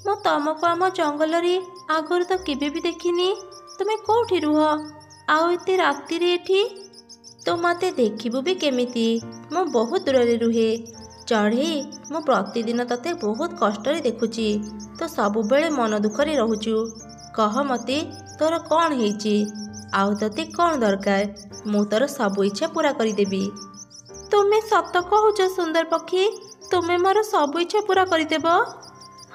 B: ମୁଁ ତମକୁ ଆମ ଜଙ୍ଗଲରେ ଆଗରୁ ତ କେବେ ବି ଦେଖିନି। ତୁମେ କୋଉଠି ରୁହ? ଆଉ ଏତେ ରାତିରେ ଏଠି? ତୁ ମୋତେ ଦେଖିବୁ ବି କେମିତି? ମୁଁ ବହୁତ ଦୂରରେ ରୁହେ। ଚଢ଼େଇ, ମୁଁ ପ୍ରତିଦିନ ତତେ ବହୁତ କଷ୍ଟରେ ଦେଖୁଛି। ତୁ ସବୁବେଳେ ମନ ଦୁଃଖରେ ରହୁଛୁ। କହ ମୋତେ, ତୋର କ'ଣ ହେଇଛି? ଆଉ ତତେ କ'ଣ ଦରକାର? ମୁଁ ତୋର ସବୁ ଇଚ୍ଛା ପୂରା କରିଦେବି। ତୁମେ ସତ କହୁଛ ସୁନ୍ଦର ପକ୍ଷୀ? ତୁମେ ମୋର ସବୁ ଇଚ୍ଛା ପୂରା କରିଦେବ?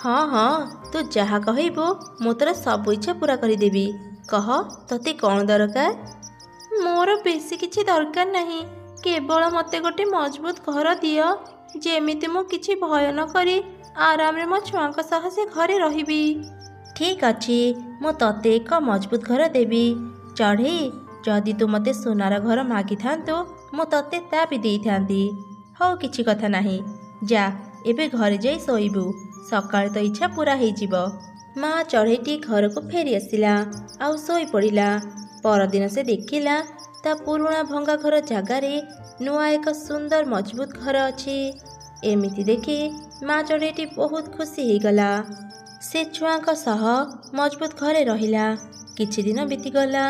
B: ହଁ ହଁ, ତୁ ଯାହା କହିବୁ ମୁଁ ତୋର ସବୁ ଇଚ୍ଛା ପୂରା କରିଦେବି। କହ, ତତେ କ'ଣ ଦରକାର? ମୋର ବେଶୀ କିଛି ଦରକାର ନାହିଁ। କେବଳ ମୋତେ ଗୋଟେ ମଜବୁତ ଘର ଦିଅ, ଯେମିତି ମୁଁ କିଛି ଭୟ ନ କରି ଆରାମରେ ମୋ ଛୁଆଙ୍କ ସହ ସେ ଘରେ ରହିବି। ଠିକ୍ ଅଛି, ମୁଁ ତତେ ଏକ ମଜବୁତ ଘର ଦେବି। ଚଢ଼େଇ, ଯଦି ତୁ ମୋତେ ସୁନାର ଘର ମାଗିଥାନ୍ତୁ, ମୁଁ ତତେ ତା ବି ଦେଇଥାନ୍ତି। ହଉ, କିଛି କଥା ନାହିଁ। ଯା, ଏବେ ଘରେ ଯାଇ ଶୋଇବୁ। ସକାଳେ ତ ଇଚ୍ଛା ପୂରା ହେଇଯିବ। ମା ଚଢ଼େଇଟି ଘରକୁ ଫେରି ଆସିଲା ଆଉ ଶୋଇପଡ଼ିଲା। ପରଦିନ ସେ ଦେଖିଲା ତା ପୁରୁଣା ଭଙ୍ଗା ଘର ଜାଗାରେ ନୂଆ ଏକ ସୁନ୍ଦର ମଜବୁତ ଘର ଅଛି। ଏମିତି ଦେଖି ମା ଚଢ଼େଇଟି ବହୁତ ଖୁସି ହେଇଗଲା। ସେ ଛୁଆଙ୍କ ସହ ମଜବୁତ ଘରେ ରହିଲା। କିଛି ଦିନ ବିତିଗଲା।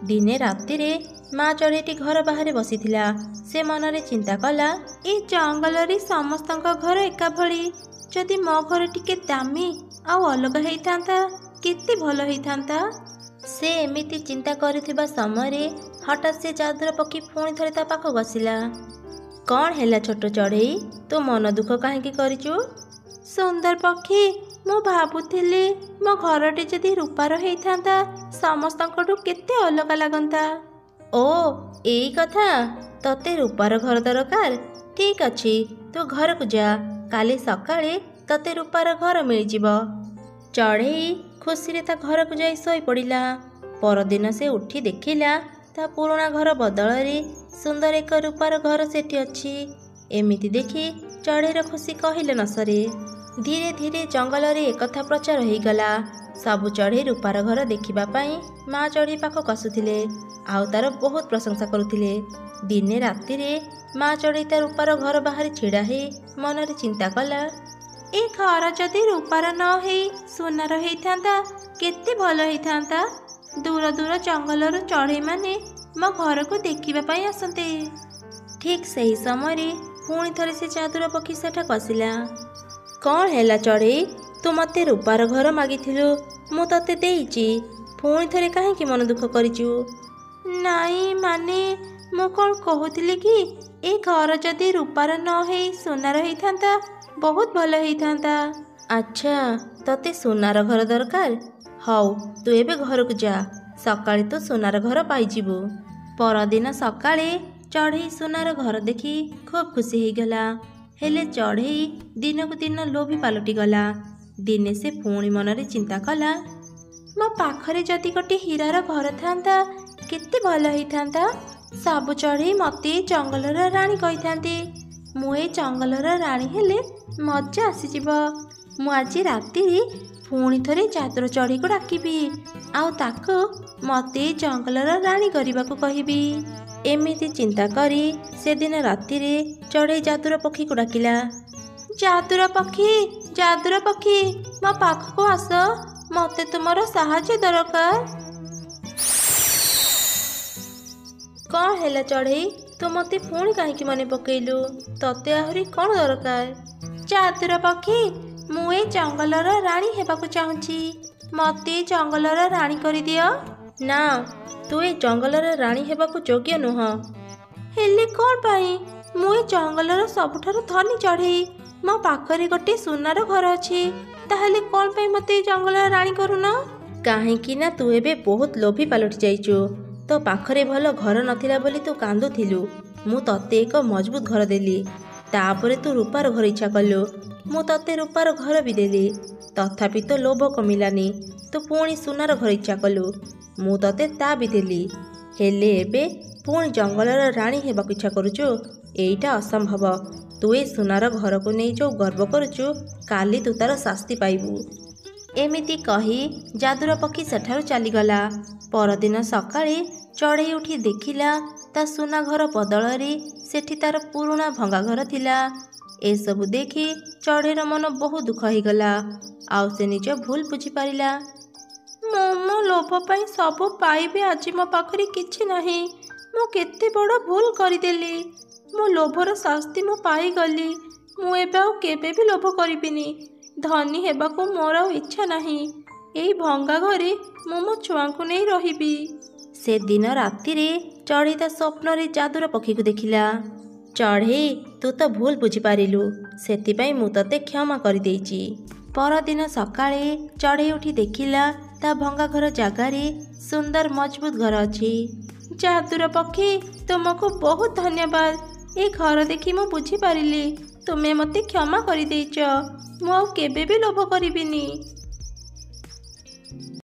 B: ଦିନେ ରାତିରେ ମା ଚଢ଼େଇଟି ଘର ବାହାରେ ବସିଥିଲା। ସେ ମନରେ ଚିନ୍ତା କଲା, ଏ ଜଙ୍ଗଲରେ ସମସ୍ତଙ୍କ ଘର ଏକା ଭଳି। ଯଦି ମୋ ଘର ଟିକେ ଦାମୀ ଆଉ ଅଲଗା ହେଇଥାନ୍ତା, କେତେ ଭଲ ହେଇଥାନ୍ତା। ସେ ଏମିତି ଚିନ୍ତା କରିଥିବା ସମୟରେ ହଠାତ୍ ସେ ଚାଦର ପକ୍ଷୀ ପୁଣି ଥରେ ତା ପାଖକୁ ଆସିଲା। କ'ଣ ହେଲା ଛୋଟ ଚଢ଼େଇ? ତୁ ମନ ଦୁଃଖ କାହିଁକି କରିଛୁ? ସୁନ୍ଦର ପକ୍ଷୀ, ମୁଁ ଭାବୁଥିଲି ମୋ ଘରଟି ଯଦି ରୂପାର ହେଇଥାନ୍ତା, ସମସ୍ତଙ୍କଠୁ କେତେ ଅଲଗା ଲାଗନ୍ତା। ଓ, ଏଇ କଥା। ତତେ ରୂପାର ଘର ଦରକାର? ଠିକ୍ ଅଛି, ତୁ ଘରକୁ ଯା। କାଲି ସକାଳେ ତତେ ରୂପାର ଘର ମିଳିଯିବ। ଚଢ଼େଇ ଖୁସିରେ ତା ଘରକୁ ଯାଇ ଶୋଇପଡ଼ିଲା। ପରଦିନ ସେ ଉଠି ଦେଖିଲା ତା ପୁରୁଣା ଘର ବଦଳରେ ସୁନ୍ଦର ଏକ ରୂପାର ଘର ସେଠି ଅଛି। ଏମିତି ଦେଖି ଚଢ଼େଇର ଖୁସି କହିଲେ ନ ସରେ। ଧୀରେ ଧୀରେ ଜଙ୍ଗଲରେ ଏକଥା ପ୍ରଚାର ହେଇଗଲା। ସବୁ ଚଢ଼େଇ ରୂପାର ଘର ଦେଖିବା ପାଇଁ ମା ଚଢ଼େଇ ପାଖକୁ ଆସୁଥିଲେ ଆଉ ତାର ବହୁତ ପ୍ରଶଂସା କରୁଥିଲେ। ଦିନେ ରାତିରେ ମା ଚଢ଼େଇ ତା ରୂପାର ଘର ବାହାରେ ଛିଡ଼ା ହେଇ ମନରେ ଚିନ୍ତା କଲା, ଏ ଘର ଯଦି ରୂପାର ନ ହେଇ ସୁନାର ହେଇଥାନ୍ତା, କେତେ ଭଲ ହେଇଥାନ୍ତା। ଦୂର ଦୂର ଜଙ୍ଗଲରୁ ଚଢ଼େଇମାନେ ମୋ ଘରକୁ ଦେଖିବା ପାଇଁ ଆସନ୍ତେ। ଠିକ୍ ସେହି ସମୟରେ ପୁଣି ଥରେ ସେ ଚାଦୁର ପକ୍ଷୀ ସେଠାକୁ ଆସିଲା। କ'ଣ ହେଲା ଚଢ଼େଇ? ତୁ ମୋତେ ରୂପାର ଘର ମାଗିଥିଲୁ, ମୁଁ ତତେ ଦେଇଛି। ପୁଣି ଥରେ କାହିଁକି ମନ ଦୁଃଖ କରିଛୁ? ନାଇଁ, ମାନେ ମୁଁ କ'ଣ କହୁଥିଲି କି, ଏ ଘର ଯଦି ରୂପାର ନ ହେଇ ସୁନାର ହେଇଥାନ୍ତା, ବହୁତ ଭଲ ହେଇଥାନ୍ତା। ଆଚ୍ଛା, ତତେ ସୁନାର ଘର ଦରକାର? ହଉ, ତୁ ଏବେ ଘରକୁ ଯା। ସକାଳେ ତୁ ସୁନାର ଘର ପାଇଯିବୁ। ପରଦିନ ସକାଳେ ଚଢ଼େଇ ସୁନାର ଘର ଦେଖି ଖୁବ୍ ଖୁସି ହେଇଗଲା। ହେଲେ ଚଢ଼େଇ ଦିନକୁ ଦିନ ଲୋଭୀ ପାଲଟିଗଲା। ଦିନେ ସେ ପୁଣି ମନରେ ଚିନ୍ତା କଲା, ମୋ ପାଖରେ ଯଦି ଗୋଟେ ହୀରାର ଘର ଥାନ୍ତା, କେତେ ଭଲ ହେଇଥାନ୍ତା। ସବୁ ଚଢ଼େଇ ମୋତେ ଜଙ୍ଗଲର ରାଣୀ କହିଥାନ୍ତି। ମୁଁ ଏ ଜଙ୍ଗଲର ରାଣୀ ହେଲେ ମଜା ଆସିଯିବ। ମୁଁ ଆଜି ରାତିରେ ପୁଣି ଥରେ ଚାଦର ଚଢ଼େଇକୁ ଡାକିବି ଆଉ ତାକୁ ମୋତେ ଜଙ୍ଗଲର ରାଣୀ କରିବାକୁ କହିବି। ଏମିତି ଚିନ୍ତା କରି ସେଦିନ ରାତିରେ ଚଢ଼େଇ ଚାଦୁର ପକ୍ଷୀକୁ ଡାକିଲା। ଚାଦୁର ପକ୍ଷୀ, ଚାଦୁର ପକ୍ଷୀ, ମୋ ପାଖକୁ ଆସ। ମୋତେ ତୁମର ସାହାଯ୍ୟ ଦରକାର। କ'ଣ ହେଲା ଚଢ଼େଇ? ତୁ ମୋତେ ପୁଣି କାହିଁକି ମନେ ପକେଇଲୁ? ତତେ ଆହୁରି କ'ଣ ଦରକାର? ଚାଦୁର ପକ୍ଷୀ, ମୁଁ ଏ ଜଙ୍ଗଲର ରାଣୀ ହେବାକୁ ଚାହୁଁଛି। ମୋତେ ଜଙ୍ଗଲର ରାଣୀ କରିଦିଅ। ନା, ତୁ ଏ ଜଙ୍ଗଲର ରାଣୀ ହେବାକୁ ଯୋଗ୍ୟ ନୁହଁ। ହେଲେ କ'ଣ ପାଇଁ? ମୁଁ ଏ ଜଙ୍ଗଲର ସବୁଠାରୁ ଧନୀ ଚଢ଼େଇ। ମୋ ପାଖରେ ଗୋଟେ ସୁନାର ଘର ଅଛି। ତାହେଲେ କ'ଣ ପାଇଁ ମୋତେ ଏ ଜଙ୍ଗଲର ରାଣୀ କରୁନ? କାହିଁକି ନା ତୁ ଏବେ ବହୁତ ଲୋଭୀ ପାଲଟି ଯାଇଛୁ। ତୋ ପାଖରେ ଭଲ ଘର ନଥିଲା ବୋଲି ତୁ କାନ୍ଦୁଥିଲୁ। ମୁଁ ତତେ ଏକ ମଜବୁତ ଘର ଦେଲି। ତାପରେ ତୁ ରୂପାର ଘର ଇଚ୍ଛା କଲୁ। ମୁଁ ତତେ ରୂପାର ଘର ବି ଦେଲି। ତଥାପି ତୋ ଲୋଭ କମିଲାନି। ତୁ ପୁଣି ସୁନାର ଘର ଇଚ୍ଛା କଲୁ। ମୁଁ ତତେ ତା ବି ଦେଲି। ହେଲେ ଏବେ ପୁଣି ଜଙ୍ଗଲର ରାଣୀ ହେବାକୁ ଇଚ୍ଛା କରୁଛୁ? ଏଇଟା ଅସମ୍ଭବ। ତୁ ଏ ସୁନାର ଘରକୁ ନେଇ ଯେଉଁ ଗର୍ବ କରୁଛୁ, କାଲି ତୁ ତାର ଶାସ୍ତି ପାଇବୁ। ଏମିତି କହି ଯାଦୁର ପକ୍ଷୀ ସେଠାରୁ ଚାଲିଗଲା। ପରଦିନ ସକାଳେ ଚଢ଼େଇ ଉଠି ଦେଖିଲା ତା ସୁନା ଘର ବଦଳରେ ସେଠି ତାର ପୁରୁଣା ଭଙ୍ଗା ଘର ଥିଲା। ଏସବୁ ଦେଖି ଚଢ଼େଇର ମନ ବହୁତ ଦୁଃଖ ହେଇଗଲା। ଆଉ ସେ ନିଜ ଭୁଲ ବୁଝିପାରିଲା। ମୁଁ ମୋ ଲୋଭ ପାଇଁ ସବୁ ପାଇବି, ଆଜି ମୋ ପାଖରେ କିଛି ନାହିଁ। ମୁଁ କେତେ ବଡ଼ ଭୁଲ କରିଦେଲି। ମୋ ଲୋଭର ଶାସ୍ତି ମୁଁ ପାଇଗଲି। ମୁଁ ଏବେ ଆଉ କେବେ ବି ଲୋଭ କରିବିନି। ଧନୀ ହେବାକୁ ମୋର ଆଉ ଇଚ୍ଛା ନାହିଁ। ଏଇ ଭଙ୍ଗା ଘରେ ମୁଁ ମୋ ଛୁଆଙ୍କୁ ନେଇ ରହିବି। ସେଦିନ ରାତିରେ ଚଢ଼େଇ ତା ସ୍ୱପ୍ନରେ ଯାଦୁର ପକ୍ଷୀକୁ ଦେଖିଲା। ଚଢ଼େଇ, ତୁ ତ ଭୁଲ ବୁଝିପାରିଲୁ, ସେଥିପାଇଁ ମୁଁ ତତେ କ୍ଷମା କରିଦେଇଛି। ପରଦିନ ସକାଳେ ଚଢ଼େଇ ଉଠି ଦେଖିଲା ତା ଭଙ୍ଗା ଘର ଜାଗାରେ ସୁନ୍ଦର ମଜବୁତ ଘର ଅଛି। ଯାଦୁର ପକ୍ଷୀ, ତୁମକୁ ବହୁତ ଧନ୍ୟବାଦ। ଏ ଘର ଦେଖି ମୁଁ ବୁଝିପାରିଲି ତୁମେ ମୋତେ କ୍ଷମା କରିଦେଇଛ। ମୁଁ ଆଉ କେବେ ବି ଲୋଭ କରିବିନି।